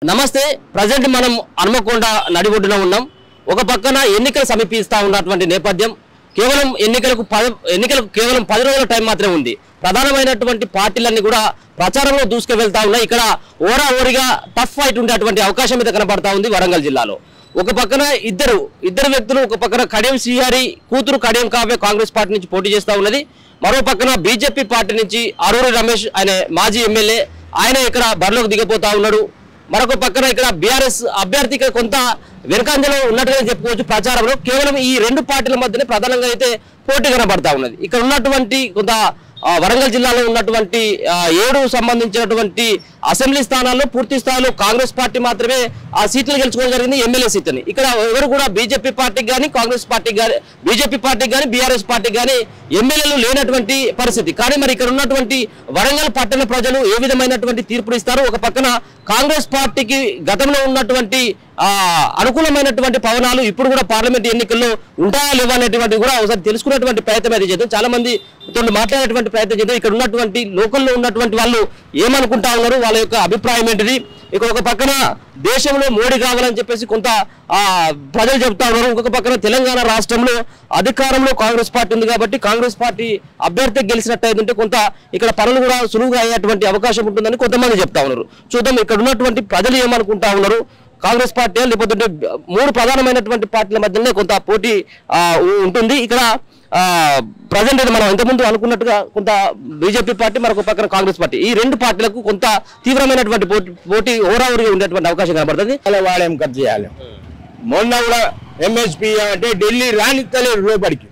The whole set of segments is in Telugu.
నమస్తే ప్రజెంట్ మనం హనుమకొండ నడిబొడ్డున ఉన్నాం. ఒక పక్కన ఎన్నికలు సమీపిస్తా ఉన్నటువంటి నేపథ్యం కేవలం ఎన్నికలకు కేవలం 10 రోజుల టైం మాత్రమే ఉంది. ప్రధానమైనటువంటి పార్టీలన్నీ కూడా ప్రచారంలో దూసుకువెళ్తా ఉన్నాయి. ఇక్కడ ఓరిగా టఫ్ ఫైట్ ఉండేటువంటి అవకాశం మీద కనబడతా ఉంది వరంగల్ జిల్లాలో. ఒక పక్కన ఇద్దరు వ్యక్తులు, ఒక పక్కన కడియం శ్రీహరి కూతురు కడియం కావ్య కాంగ్రెస్ పార్టీ నుంచి పోటీ చేస్తూ ఉన్నది. మరో పక్కన బీజేపీ పార్టీ నుంచి అరూరి రమేష్ ఆయన మాజీ ఎమ్మెల్యే ఆయన ఇక్కడ బరిలోకి దిగపోతా ఉన్నాడు. మరొక పక్కన ఇక్కడ బీఆర్ఎస్ అభ్యర్థి కొంత వెనకంజలో ఉన్నట్టుగా చెప్పుకోవచ్చు. ప్రచారంలో కేవలం ఈ రెండు పార్టీల మధ్యనే ప్రధానంగా అయితే పోటీ కనబడతా ఉన్నది. ఇక్కడ ఉన్నటువంటి కొంత వరంగల్ జిల్లాలో ఉన్నటువంటి 7 సంబంధించినటువంటి అసెంబ్లీ స్థానాల్లో పూర్తి స్థాయిలో కాంగ్రెస్ పార్టీ మాత్రమే ఆ సీట్లు గెలుచుకోవడం జరిగింది, ఎమ్మెల్యే సీట్లని. ఇక్కడ ఎవరు కూడా బీజేపీ పార్టీకి కానీ కాంగ్రెస్ పార్టీకి కానీ బీజేపీ పార్టీకి కానీ బీఆర్ఎస్ పార్టీకి కానీ ఎమ్మెల్యేలు లేనటువంటి పరిస్థితి. కానీ మరి ఇక్కడ ఉన్నటువంటి వరంగల్ పట్టణ ప్రజలు ఏ విధమైనటువంటి తీర్పులు ఇస్తారు? ఒక పక్కన కాంగ్రెస్ పార్టీకి గతంలో ఉన్నటువంటి అనుకూలమైనటువంటి పవనాలు ఇప్పుడు కూడా పార్లమెంట్ ఎన్నికల్లో ఉంటాయా లేవా అనేటువంటి కూడా ఒకసారి తెలుసుకునేటువంటి ప్రయత్నం అయితే చేద్దాం. చాలా మంది మాట్లాడేటువంటి ప్రయత్నం చేద్దాం. ఇక్కడ ఉన్నటువంటి లోకల్లో ఉన్నటువంటి వాళ్ళు ఏమనుకుంటా ఉన్నారు, వాళ్ళ యొక్క అభిప్రాయం ఏంటిది? ఇక ఒక పక్కన దేశంలో మోడీ కావాలని చెప్పేసి కొంత ప్రజలు చెప్తా ఉన్నారు. ఇంకొక పక్కన తెలంగాణ రాష్ట్రంలో అధికారంలో కాంగ్రెస్ పార్టీ ఉంది కాబట్టి కాంగ్రెస్ పార్టీ అభ్యర్థి గెలిచినట్టయితే కొంత ఇక్కడ పనులు కూడా సులువుగా అయ్యేటువంటి అవకాశం ఉంటుందని కొంతమంది చెప్తా ఉన్నారు. చూద్దాం ఇక్కడ ఉన్నటువంటి ప్రజలు ఏమనుకుంటా ఉన్నారు. కాంగ్రెస్ పార్టీ లేకపోతే 3 ప్రధానమైనటువంటి పార్టీల మధ్యనే కొంత పోటీ ఉంటుంది. ఇక్కడ ప్రజెంట్ మనం ఇంతకుముందు అనుకున్నట్టుగా కొంత బీజేపీ పార్టీ మరొక పక్కన కాంగ్రెస్ పార్టీ ఈ రెండు పార్టీలకు కొంత తీవ్రమైనటువంటి పోటీ ఓరావరిగా ఉండేటువంటి అవకాశం కనబడుతుంది. అలా వాడేం ఖర్చు చేయాలి. మొన్న కూడా ఎంఎస్పీ అంటే ఢిల్లీ రానిత్తలేరు రేపటికి.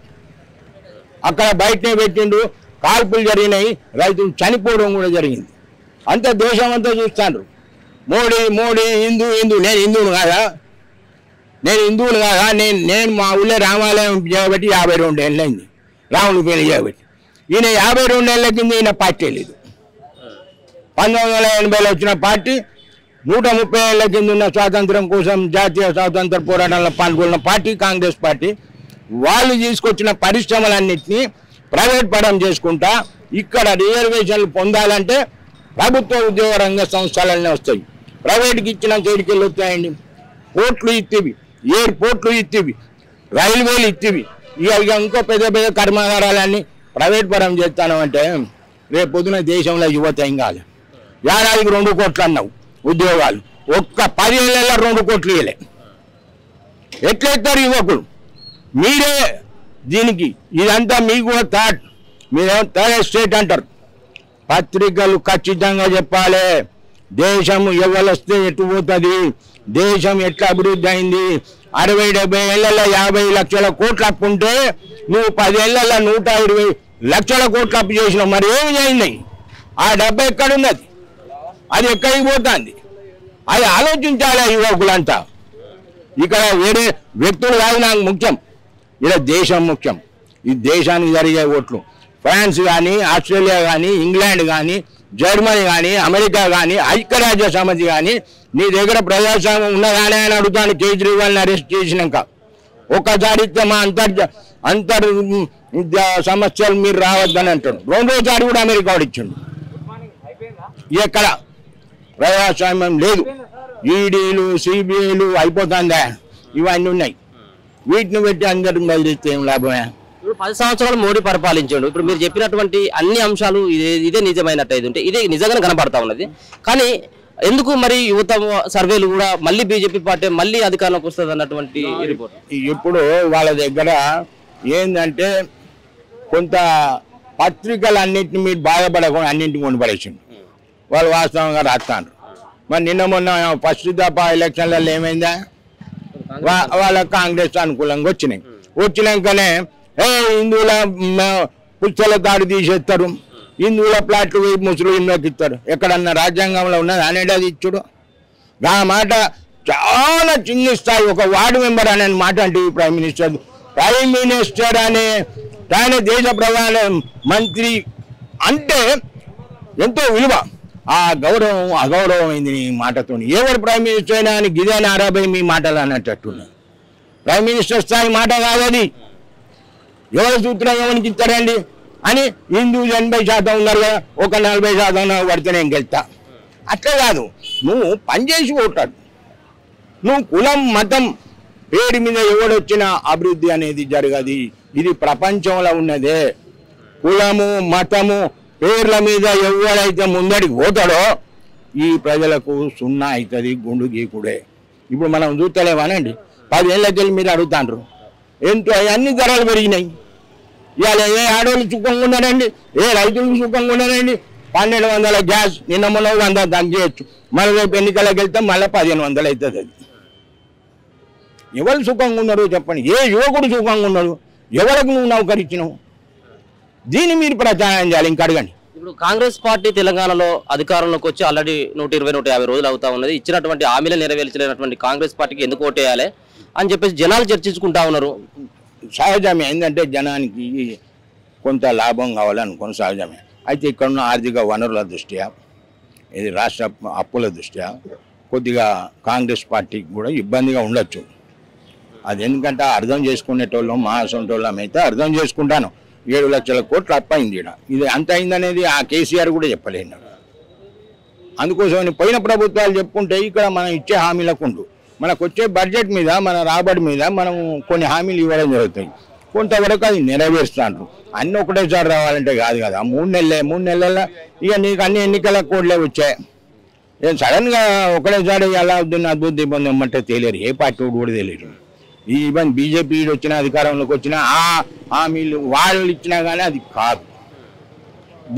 అక్కడ బయటనే పెట్టిండు, కాల్పులు జరిగినాయి, రైతులు చనిపోవడం కూడా జరిగింది. అంత దేశం అంతా చూస్తాండ్రు. మోడీ హిందూ నేను హిందువును కాదా, నేను మా ఊళ్ళో రామాలయం చేయబట్టి 52 ఏళ్ళు అయింది. రాముడి పేరు చేయబట్టి ఈయన 52 ఏళ్ళ కింద ఈయన పార్టీ లేదు. 1980లో వచ్చిన పార్టీ 130 ఏళ్ళ కింద ఉన్న స్వాతంత్రం కోసం జాతీయ స్వాతంత్ర పోరాటంలో పాల్గొన్న పార్టీ కాంగ్రెస్ పార్టీ. వాళ్ళు తీసుకొచ్చిన పరిశ్రమలన్నింటినీ ప్రైవేట్ పరం చేసుకుంటా ఇక్కడ రిజర్వేషన్లు పొందాలంటే ప్రభుత్వ ఉద్యోగ రంగ సంస్థలన్నీ వస్తాయి. ప్రైవేట్కి ఇచ్చిన చేడికెళ్ళి వస్తాయండి. పోర్ట్లు ఇత్తివి, ఎయిర్పోర్ట్లు ఇత్తివి, రైల్వేలు ఇత్తివి, ఇక ఇంకో పెద్ద కర్మాగారాలన్నీ ప్రైవేట్ పరం చేస్తాను అంటే రేపు పొద్దున దేశంలో యువత ఏం కాదు. ఏడాదికి 2 కోట్లు అన్నావు ఉద్యోగాలు, ఒక్క 10 ఏళ్ళలో 2 కోట్లు ఇవ్వలే. ఎట్లెత్తారు యువకులు? మీరే దీనికి ఇదంతా మీకు థాట్, మీరేమో థర్డ్ స్టేట్ అంటారు. పత్రికలు ఖచ్చితంగా చెప్పాలి. దేశం ఎవరొస్తే ఎటు పోతుంది, దేశం ఎట్లా అభివృద్ధి అయింది. 60-70 ఏళ్లలో 50 లక్షల కోట్లు అప్పు ఉంటే నువ్వు 10 ఏళ్లలో 120 లక్షల కోట్లు అప్పు చేసినావు. మరి ఏమి చేయండి? ఆ డబ్బు ఎక్కడున్నది? అది ఎక్కడికి పోతుంది? అది ఆలోచించాలి యువకులంతా. ఇక్కడ వేరే వ్యక్తులు కాదు నాకు ముఖ్యం, ఇక్కడ దేశం ముఖ్యం. ఈ దేశానికి జరిగే ఓట్లు ఫ్రాన్స్ కానీ, ఆస్ట్రేలియా కానీ, ఇంగ్లాండ్ కానీ, జర్మనీ కానీ, అమెరికా కానీ, ఐక్యరాజ్య సమితి కానీ నీ దగ్గర ప్రజాస్వామ్యం ఉన్నదానే అని అడుగుతాను. కేజ్రీవాల్ని అరెస్ట్ చేసినాక ఒక్కసారి ఇస్తే మా అంతర్ సమస్యలు మీరు రావద్దని అంటాడు. 2వ సారి కూడా అమెరికా వాడు ఇచ్చిండు. ఎక్కడ ప్రజాస్వామ్యం లేదు. ఈడీలు సిబిఐలు అయిపోతుందా? ఇవన్నీ ఉన్నాయి. వీటిని పెట్టి అందరికి బయలుదేరితే ఏం లాభమే? 10 సంవత్సరాలు మోడీ పరిపాలించాడు. ఇప్పుడు మీరు చెప్పినటువంటి అన్ని అంశాలు ఇదే నిజమైనట్టయితే ఉంటే ఇదే నిజంగానే కనబడతా ఉన్నది. కానీ ఎందుకు మరి యువత సర్వేలు కూడా మళ్ళీ బీజేపీ పార్టీ మళ్ళీ అధికారంలోకి వస్తుంది అన్నటువంటి రిపోర్ట్? ఇప్పుడు వాళ్ళ దగ్గర ఏంటంటే కొంత పత్రికలు అన్నింటిని మీరు బాధపడకుండా అన్నింటిని కొనిపడేసిండు. వాళ్ళు వాస్తవంగా రాస్తాను. మరి మొన్న ఫస్ట్ దఫా ఎలక్షన్లలో ఏమైందా? వాళ్ళ కాంగ్రెస్ అనుకూలంగా వచ్చినాకనే హిందువుల పుస్తల దాడి తీసేస్తారు, హిందువుల ప్లాట్లు ముస్లింలకు ఇస్తారు. ఎక్కడన్నా రాజ్యాంగంలో ఉన్నది అనేది ఇచ్చుడు. ఆ మాట చాలా చిన్న స్థాయి. ఒక వార్డు మెంబర్ అనే మాట అంటే ప్రైమ్ మినిస్టర్ అనే ఆయన దేశ ప్రధాన మంత్రి అంటే ఎంతో విలువ. ఆ గౌరవం అగౌరవమైంది నీ మాటతో. ఎవరు ప్రైమ్ మినిస్టర్ అయినా అని గిదాని అరాబై మీ మాటలు అన్నట్టున్నాయి. ప్రైమ్ మినిస్టర్ స్థాయి మాట కాదని ఎవరు సూత్రం ఎవరికి ఇస్తారండి అని హిందూ 80% ఉన్నారు కదా, ఒక 40% పడితే నేను గెలుతా. అట్లా కాదు. నువ్వు పనిచేసి ఓటాడు. నువ్వు కులం మతం పేరు మీద ఎవడొచ్చినా అభివృద్ధి అనేది జరగదు. ఇది ప్రపంచంలో ఉన్నదే. కులము మతము పేర్ల మీద ఎవరైతే ముందడికి పోతాడో ఈ ప్రజలకు సున్నా అవుతుంది, గుండు గీకుడే. ఇప్పుడు మనం చూస్తలేవానండి, 10 ఏళ్ళకి మీరు అడుగుతాండ్రు ఎంతో అన్ని ధరలు పెరిగినాయి. ఇవాళ ఏ ఆడవాళ్ళు సుఖంగా ఉన్నారండి, ఏ రైతులకు సుఖంగా ఉన్నారండి. 1200 గ్యాస్ నిన్న మొన్న 100 తగ్గించచ్చు, మళ్ళీ రేపు ఎన్నికలకు వెళ్తే మళ్ళీ 1500 అవుతుంది. అది ఎవరు సుఖంగా ఉన్నారు చెప్పండి? ఏ యువకుడు సుఖంగా ఉన్నాడు? ఎవరికి నువ్వు నౌకరిచ్చినావు? దీన్ని మీరు ప్రచారం చేయాలి. ఇంకా అడగండి. ఇప్పుడు కాంగ్రెస్ పార్టీ తెలంగాణలో అధికారంలోకి వచ్చి ఆల్రెడీ 120-150 రోజులు అవుతా ఉన్నది. ఇచ్చినటువంటి హామీలు నెరవేర్చలేనటువంటి కాంగ్రెస్ పార్టీకి ఎందుకు ఓటేయాలి అని చెప్పేసి జనాలు చర్చించుకుంటా ఉన్నారు. సహజమే. ఏంటంటే జనానికి కొంత లాభం కావాలనుకుని సహజమే. అయితే ఇక్కడ ఉన్న ఆర్థిక వనరుల దృష్ట్యా, ఇది రాష్ట్ర అప్పుల దృష్ట్యా కొద్దిగా కాంగ్రెస్ పార్టీకి కూడా ఇబ్బందిగా ఉండొచ్చు. అది ఎందుకంటే అర్థం చేసుకునేటోళ్ళం మా సొంటోళ్ళం అయితే అర్థం చేసుకుంటాను. 7 లక్షల కోట్లు అప్పయింది. ఇది అంత అయిందనేది ఆ కేసీఆర్ కూడా చెప్పలేను. అందుకోసం పోయిన ప్రభుత్వాలు చెప్పుకుంటే ఇక్కడ మనం ఇచ్చే హామీలకు ఉండు, మనకు వచ్చే బడ్జెట్ మీద మన రాబడి మీద మనం కొన్ని హామీలు ఇవ్వడం జరుగుతాయి. కొంతవరకు అది నెరవేరుస్తాను. అన్నీ ఒకటేసారి రావాలంటే కాదు కదా. 3 నెలల ఇక నీకు అన్ని ఎన్నికల కోడ్లే వచ్చాయి. నేను సడన్గా ఒకటేసారి ఎలా అవుతుంది అభివృద్ధి పొందమంటే తెలియరు. ఏ పార్టీ కూడా తెలియరు. ఈవెన్ బీజేపీ వచ్చిన అధికారంలోకి వచ్చిన హామీలు వాళ్ళు ఇచ్చినా కానీ అది కాదు.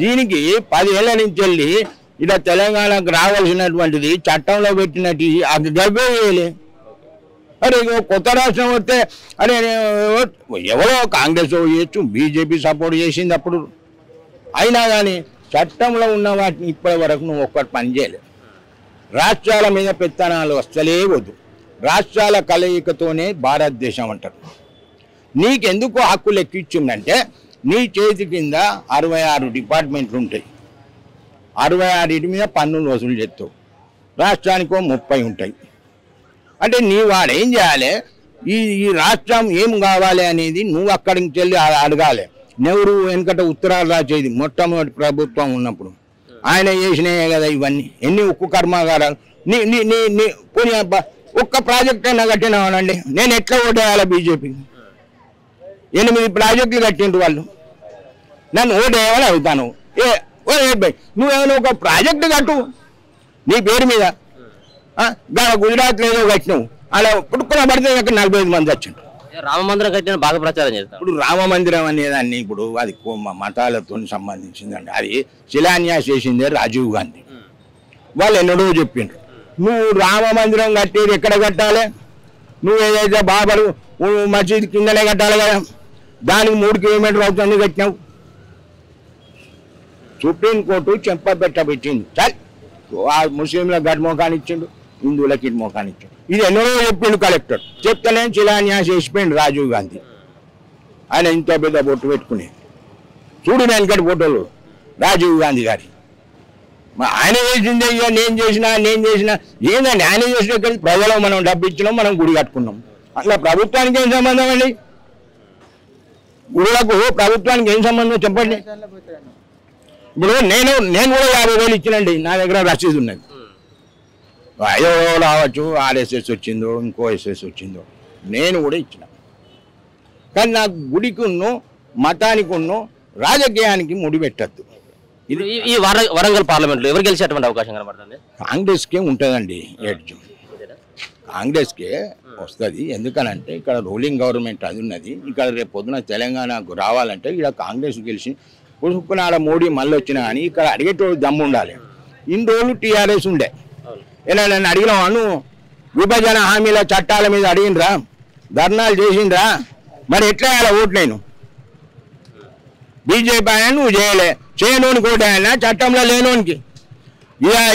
దీనికి 10 ఏళ్ల నుంచి వెళ్ళి ఇలా తెలంగాణకు రావాల్సినటువంటిది చట్టంలో పెట్టినట్టు అది వేయలే. అరే కొత్త రాష్ట్రం వస్తే అరే ఎవరో కాంగ్రెస్ చేయొచ్చు, బీజేపీ సపోర్ట్ చేసింది అప్పుడు. అయినా కానీ చట్టంలో ఉన్న వాటిని ఇప్పటి వరకు నువ్వు ఒక్కటి పని చేయలేదు. రాష్ట్రాల మీద పెత్తనాలు వస్తలే వద్దు. రాష్ట్రాల కలయికతోనే భారతదేశం అంటారు. నీకెందుకు హక్కులు ఎక్కించిందంటే నీ చేతి కింద 66 డిపార్ట్మెంట్లు ఉంటాయి. 66 మీద పన్నులు వసూలు చేస్తావు. రాష్ట్రానికో 30 ఉంటాయి. అంటే నీ వాడు ఏం చేయాలి? ఈ రాష్ట్రం ఏం కావాలి అనేది నువ్వు అక్కడికి వెళ్ళి అడగాలి. నెహ్రూ వెనుకట ఉత్తరాలు రాసేది మొట్టమొదటి ప్రభుత్వం ఉన్నప్పుడు. ఆయన చేసినాయే కదా ఇవన్నీ. ఎన్ని ఉక్కు కర్మాగారాలు నీ నీ నీ నీ పోనీ ఒక్క ప్రాజెక్ట్ అయినా కట్టినామనండి. నేను ఎట్లా ఓటేయాలి? బీజేపీకి 8 ప్రాజెక్టులు కట్టిండ్రు వాళ్ళు. నన్ను ఓటేయాలని అడుగుతాను. నువ్వేమైనా ఒక ప్రాజెక్టు కట్టు నీ పేరు మీద. గుజరాత్లో ఏదో కట్టినావు, అలా పుట్టుకున్న పడితే 45 మంది వచ్చిండ్రు. రామ మందిరం కట్టిన బాగా ప్రచారం చేస్తారు. ఇప్పుడు రామ మందిరం అనేదాన్ని ఇప్పుడు అది మతాలతో సంబంధించిందండి. అది శిలాన్యాస్ చేసిందే రాజీవ్ గాంధీ. వాళ్ళు ఎన్నడో చెప్పిండ్రు నువ్వు రామ మందిరం కట్టేది ఎక్కడ కట్టాలి? నువ్వు ఏదైతే బాబరు మసీద్ కిందనే కట్టాలి కదా. దానికి 3 కిలోమీటర్లు అవుతుంది కట్టినావు. సుప్రీంకోర్టు చెంపబెట్టబెట్టింది. చాలు ముస్లింలకు గడి మోకాన్ని ఇచ్చిండు, హిందువులకి ఇటు మోకాన్ని ఇచ్చిండు. ఇది ఎన్నడో చెప్పిండు కలెక్టర్. చెప్తేనే శిలాన్యాస్ చేసిపోయిండు రాజీవ్ గాంధీ. ఆయన ఇంత పెద్ద బొట్టు పెట్టుకునేది. చూడు వెనకటి ఫోటోలు రాజీవ్ గాంధీ గారి. ఆయన చేసిందే ఇక నేను చేసినా ఏందండి? ఆయన చేసిన ప్రజలు మనం డబ్బు ఇచ్చినాం, మనం గుడి కట్టుకున్నాం. అట్లా ప్రభుత్వానికి ఏం సంబంధం అండి? గుడులకు ప్రభుత్వానికి ఏం సంబంధం చెప్పండి. ఇప్పుడు నేను కూడా 50,000 ఇచ్చినండి. నా దగ్గర రసీదు ఉన్నది. అయ్యో రావచ్చు, ఆర్ఎస్ఎస్ వచ్చిందో ఇంకో ఎస్ఎస్ వచ్చిందో, నేను కూడా ఇచ్చిన. కానీ నాకు గుడికున్నో మతానికున్నో రాజకీయానికి ముడి పెట్టద్దు. ఇది ఈ వరంగల్ పార్లమెంట్లో ఎవరు గెలిచేటువంటి అవకాశం కనబడుతుంది? కాంగ్రెస్కే ఉంటుందండి. కాంగ్రెస్కే వస్తుంది. ఎందుకనంటే ఇక్కడ రూలింగ్ గవర్నమెంట్ అది ఉన్నది. ఇక్కడ రేపు పొద్దున తెలంగాణకు రావాలంటే ఇక్కడ కాంగ్రెస్ గెలిచి పుసుకునాడ మోడీ మళ్ళీ వచ్చినా కానీ ఇక్కడ అడిగేటోళ్ళు దమ్ము ఉండాలి. ఇన్ని రోజులు టీఆర్ఎస్ ఉండే. ఏనా నన్ను అడిగినాను, విభజన హామీల చట్టాల మీద అడిగినరా, ధర్నాలు చేసిండ్రా, మరి ఎట్లా వేయాలి ఓటు? నేను బీజేపీ ఆయన నువ్వు చేయనోనికి ఓటు ఆయన, చట్టంలో లేనోనికి.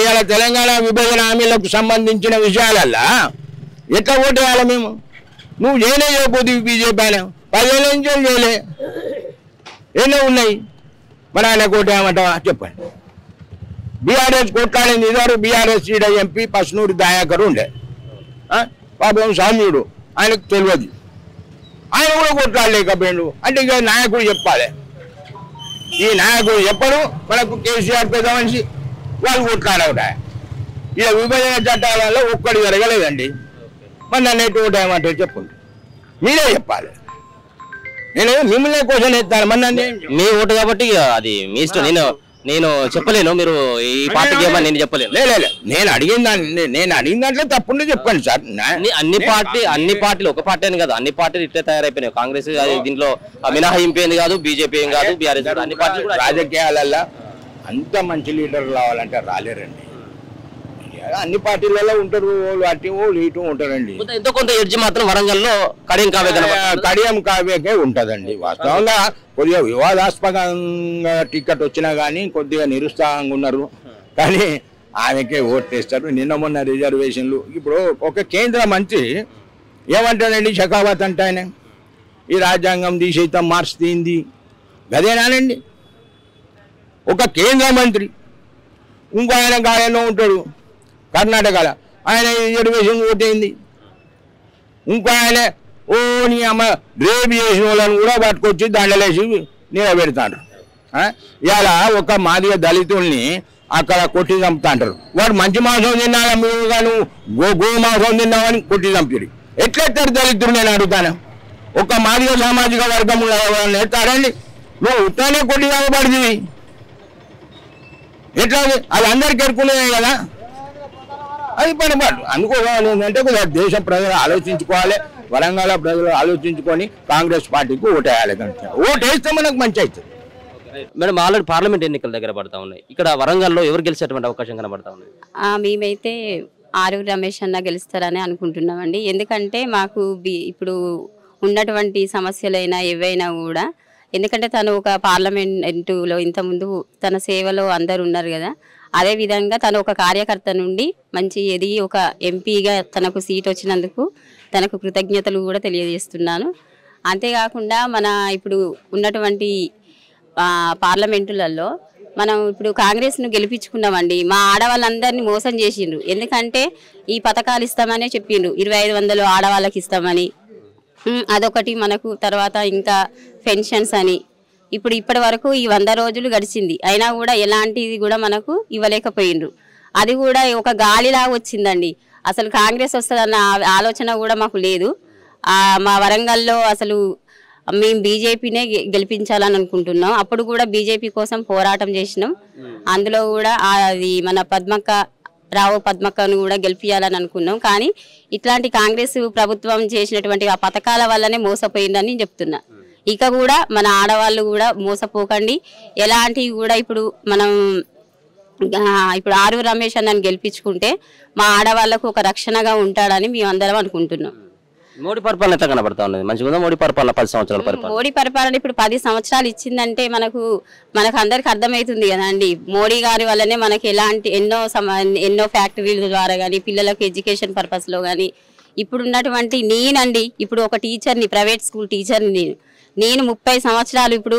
ఇలా తెలంగాణ విభజన హామీలకు సంబంధించిన విషయాలల్లా ఎట్లా ఓటు వేయాలి మేము? నువ్వు చేయకపోతే బీజేపీ ఆయన 10 ఏళ్ళ నుంచి చేయలే. ఎన్నో ఉన్నాయి, మరి ఆయన ఓటు వేయమంటావా చెప్పండి. బీఆర్ఎస్ కొట్లాడింది ఇదారు. బీఆర్ఎస్ సీడ ఎంపీ పస్నూరి దయాకర్ ఉండే, పాపం సామ్యుడు, ఆయనకు తెలియదు. ఆయన కూడా కొట్లాడలేకపోయాడు. అంటే ఇక నాయకుడు చెప్పాలి. ఈ నాయకుడు చెప్పడు, మనకు కేసీఆర్ పెద్ద మనిషి, వాళ్ళు కొట్లాడవుతా. ఇక విభజన చట్టాలలో ఒక్కడి జరగలేదండి. మరి నన్ను ఎటు ఓటు ఏమంటారు చెప్పండి, మీరే చెప్పాలి. నేను మిమ్మల్ని క్వశ్చన్ ఎత్తాను, మరి నన్ను మీ ఓటు కాబట్టి అది మీ ఇష్టం. నేను చెప్పలేను, మీరు ఈ పార్టీకి ఏమని నేను చెప్పలేను. లేదు, నేను అడిగిన దాంట్లో తప్పుండే చెప్పండి సార్. అన్ని పార్టీలు ఒక పార్టీ అని కాదు, అన్ని పార్టీలు ఇట్లే తయారైపోయినాయి. కాంగ్రెస్ దీంట్లో మినహాయింపు ఏంది కాదు, బీజేపీ ఏం కాదు, బీఆర్ఎస్, అన్ని పార్టీలు. రాజకీయాలలో అంత మంచి లీడర్ రావాలంటే రాలేరండి. అన్ని పార్టీలలో ఉంటారు, వాళ్ళు అటు వాళ్ళు ఇటు ఉంటారండి. ఎంతో కొంత ఎడ్జి మాత్రం వరంగల్లో కడియం కావ్యకే ఉంటదండి. వాస్తవంగా కొద్దిగా వివాదాస్పదంగా టికెట్ వచ్చినా కానీ కొద్దిగా నిరుత్సాహంగా ఉన్నారు, కానీ ఆమెకే ఓటేస్తారు. నిన్న మొన్న రిజర్వేషన్లు. ఇప్పుడు ఒక కేంద్ర మంత్రి ఏమంటాడండి, షకావత్ అంటే ఆయన ఈ రాజ్యాంగం తీసేద్దాం మార్చింది గదేనానండి. ఒక కేంద్ర మంత్రి ఇంకో ఆయన గాయంలో ఉంటాడు కర్ణాటకలో, ఆయన రిజర్వేషన్ ఓటైంది. ఇంకో ఆయన నీ అమ్మ రేపు చేసిన వాళ్ళని కూడా పట్టుకొచ్చి దాంట్లోసి నిలబెడతాడు. ఇలా ఒక మాదిగ దళితుల్ని అక్కడ కొట్టి చంపుతాంటారు. వాడు మంచి మాంసం తిన్నాడా, మీరు కానీ గో మాంసం తిన్నామని కొట్టి చంపారు. ఎట్లెత్తారు దళితులు నేను అడుగుతాను. ఒక మాదిగ సామాజిక వర్గం ఎత్తారండి, నువ్వు ఉత్తనే కొట్టి చంపబడింది. ఎట్లా అది అందరికి ఎరుకునేదే కదా, అది పనిపాటు. అందుకోసం ఏంటంటే దేశ ప్రజలు ఆలోచించుకోవాలి, వరంగల్ ప్రజలు ఆలోచించుకొని కాంగ్రెస్ పార్టీకి ఓటేయాలి. కనుక ఓటేస్తే మనకు మంచి అవుతుంది. మేడం, ఆల్రెడీ పార్లమెంట్ ఎన్నికల దగ్గర పడతా ఉన్నాయి. ఇక్కడ వరంగల్లో ఎవరు గెలిచేటువంటి అవకాశం కనబడతా ఉంది? మేమైతే ఆరూరు రమేష్ అన్న గెలుస్తారని అనుకుంటున్నామండి. ఎందుకంటే మాకు ఇప్పుడు ఉన్నటువంటి సమస్యలైనా ఏవైనా కూడా, ఎందుకంటే తను ఒక పార్లమెంటులో ఇంతకుముందు తన సేవలో అందరు ఉన్నారు కదా, అదేవిధంగా తను ఒక కార్యకర్త నుండి మంచి ఎదిగి ఒక ఎంపీగా తనకు సీట్ వచ్చినందుకు తనకు కృతజ్ఞతలు కూడా తెలియజేస్తున్నాను. అంతేకాకుండా మన ఇప్పుడు ఉన్నటువంటి పార్లమెంటులలో మనం ఇప్పుడు కాంగ్రెస్ను గెలిపించుకున్నామండి. మా ఆడవాళ్ళందరినీ మోసం చేసిండ్రు. ఎందుకంటే ఈ పథకాలు ఇస్తామనే చెప్పిండ్రు, 2500 ఆడవాళ్ళకి ఇస్తామని, అదొకటి మనకు. తర్వాత ఇంకా పెన్షన్స్ అని. ఇప్పటి వరకు ఈ 100 రోజులు గడిచింది, అయినా కూడా ఎలాంటిది కూడా మనకు ఇవ్వలేకపోయిండ్రు. అది కూడా ఒక గాలిలా వచ్చిందండి. అసలు కాంగ్రెస్ వస్తుందన్న ఆలోచన కూడా మాకు లేదు. మా వరంగల్లో అసలు మేము బీజేపీనే గెలిపించాలని అనుకుంటున్నాం. అప్పుడు కూడా బీజేపీ కోసం పోరాటం చేసినాం. అందులో కూడా అది మన పద్మక్కను కూడా గెలిపించాలని అనుకున్నాం. కానీ ఇట్లాంటి కాంగ్రెస్ ప్రభుత్వం చేసినటువంటి ఆ పథకాల వల్లనే మోసపోయిందని చెప్తున్నా. ఇక కూడా మన ఆడవాళ్ళు కూడా మోసపోకండి. ఎలాంటివి కూడా ఇప్పుడు ఆరూరు రమేష్ అన్నని గెలిపించుకుంటే మా ఆడవాళ్లకు ఒక రక్షణగా ఉంటాడని మేమందరం అనుకుంటున్నాం. మోడీ పరిపాలన ఎట్లా కనబడతా ఉన్నది? మంచిగా మోడీ పరిపాలన 10 సంవత్సరాల పరిపాలన. మోడీ పరిపాలన ఇప్పుడు 10 సంవత్సరాలు ఇచ్చిందంటే మనకు అందరికి అర్థమవుతుంది కదండి. మోడీ గారి వల్లనే మనకి ఎన్నో ఫ్యాక్టరీల ద్వారా కానీ, పిల్లలకు ఎడ్యుకేషన్ పర్పస్లో కానీ, ఇప్పుడు ఉన్నటువంటి ఇప్పుడు ఒక టీచర్ని, ప్రైవేట్ స్కూల్ టీచర్ని నేను 30 సంవత్సరాలు ఇప్పుడు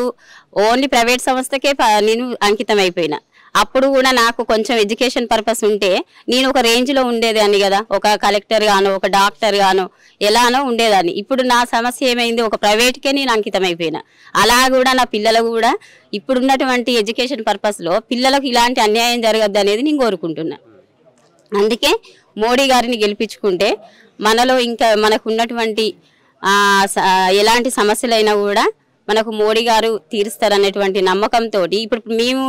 ఓన్లీ ప్రైవేట్ సంస్థకే నేను అంకితం అయిపోయినా. అప్పుడు కూడా నాకు కొంచెం ఎడ్యుకేషన్ పర్పస్ ఉంటే నేను ఒక రేంజ్లో ఉండేదాన్ని కదా, ఒక కలెక్టర్ గానో ఒక డాక్టర్ గానో ఎలానో ఉండేదాన్ని. ఇప్పుడు నా సమస్య ఏమైంది, ఒక ప్రైవేట్కే నేను అంకితం అయిపోయినా. అలా కూడా నా పిల్లలు కూడా ఇప్పుడున్నటువంటి ఎడ్యుకేషన్ పర్పస్లో పిల్లలకు ఇలాంటి అన్యాయం జరగద్దు అనేది నేను కోరుకుంటున్నా. అందుకే మోడీ గారిని గెలిపించుకుంటే మనలో ఇంకా మనకు ఉన్నటువంటి ఎలాంటి సమస్యలైనా కూడా మనకు మోడీ గారు తీరుస్తారనేటువంటి నమ్మకంతో ఇప్పుడు మేము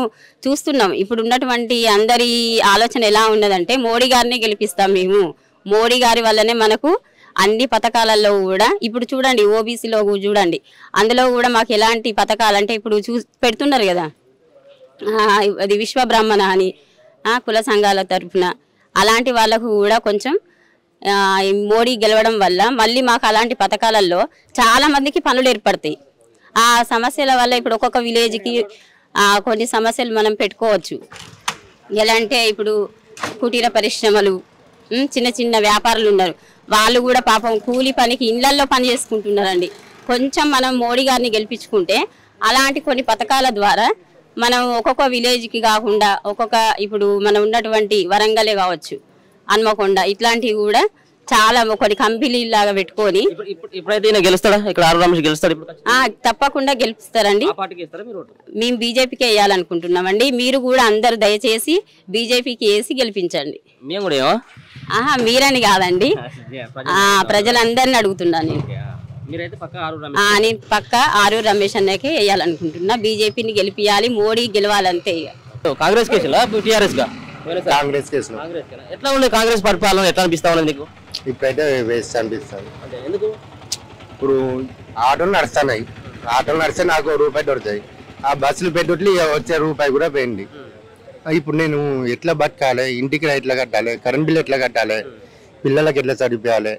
చూస్తున్నాం. ఇప్పుడు ఉన్నటువంటి అందరి ఆలోచన ఎలా ఉన్నదంటే మోడీ గారిని గెలిపిస్తాం మేము, మోడీ గారి వల్లనే మనకు అన్ని పథకాలలో కూడా ఇప్పుడు చూడండి, ఓబీసీలో చూడండి, అందులో కూడా మాకు ఎలాంటి పథకాలు అంటే ఇప్పుడు పెడుతున్నారు కదా, అది విశ్వ బ్రాహ్మణ అని కుల సంఘాల తరఫున అలాంటి వాళ్ళకు కూడా కొంచెం మోడీ గెలవడం వల్ల మళ్ళీ మాకు అలాంటి పథకాలలో చాలా మందికి పనులు ఏర్పడతాయి. ఆ సమస్యల వల్ల ఇప్పుడు ఒక్కొక్క విలేజ్కి కొన్ని సమస్యలు మనం పెట్టుకోవచ్చు. ఎలా అంటే ఇప్పుడు కుటీర పరిశ్రమలు, చిన్న చిన్న వ్యాపారులు ఉన్నారు, వాళ్ళు కూడా పాపం కూలి పనికి ఇళ్లల్లో పని చేసుకుంటున్నారండి. కొంచెం మనం మోడీ గారిని గెలిపించుకుంటే అలాంటి కొన్ని పథకాల ద్వారా మనం ఒక్కొక్క విలేజ్కి కాకుండా ఇప్పుడు మనం ఉన్నటువంటి వరంగలే కావచ్చు, హన్మకొండ, ఇట్లాంటివి కూడా చాలా కొన్ని కంపెనీలు లాగా పెట్టుకొని ఇప్పుడైతే ఈయన గెలుస్తాడా ఇక్కడ ఆరు రమేష్ గెలుస్తాడు ఇప్పుడు తప్పకుండా గెలుస్తారండి. మేము బీజేపీకి వేయాలనుకుంటున్నామండి. మీరు కూడా అందరు దయచేసి బీజేపీకి వేసి గెలిపించండి. మేము కూడా మీరని కాదండి, ప్రజలందరిని అడుగుతున్నాను నేను పక్క ఆరు రమేష్ అన్నకే వేయాలనుకుంటున్నా. బీజేపీని గెలిపియాలి, మోడీ గెలవాలంతే. కాంగ్రెస్ టీఆర్ఎస్ కాంగ్రెస్ కేసులో ఎట్లా ఉంది కాంగ్రెస్ పరిపాలన ఎట్లా అనిపిస్తా ఉన్నది నీకు? ఇప్పుడైతే వేస్ట్ అనిపిస్తుంది. ఇప్పుడు ఆటోలు నడిస్తే నాకు ₹1 దొరుకుతాయి. ఆ బస్సులు పెట్టుట్లు వచ్చే రూపాయి కూడా పోయింది. ఇప్పుడు నేను ఎట్లా బతకాలి, ఇంటికి ఎట్లా కట్టాలి, కరెంట్ బిల్ ఎట్లా కట్టాలి, పిల్లలకి ఎట్లా చదివించాలి,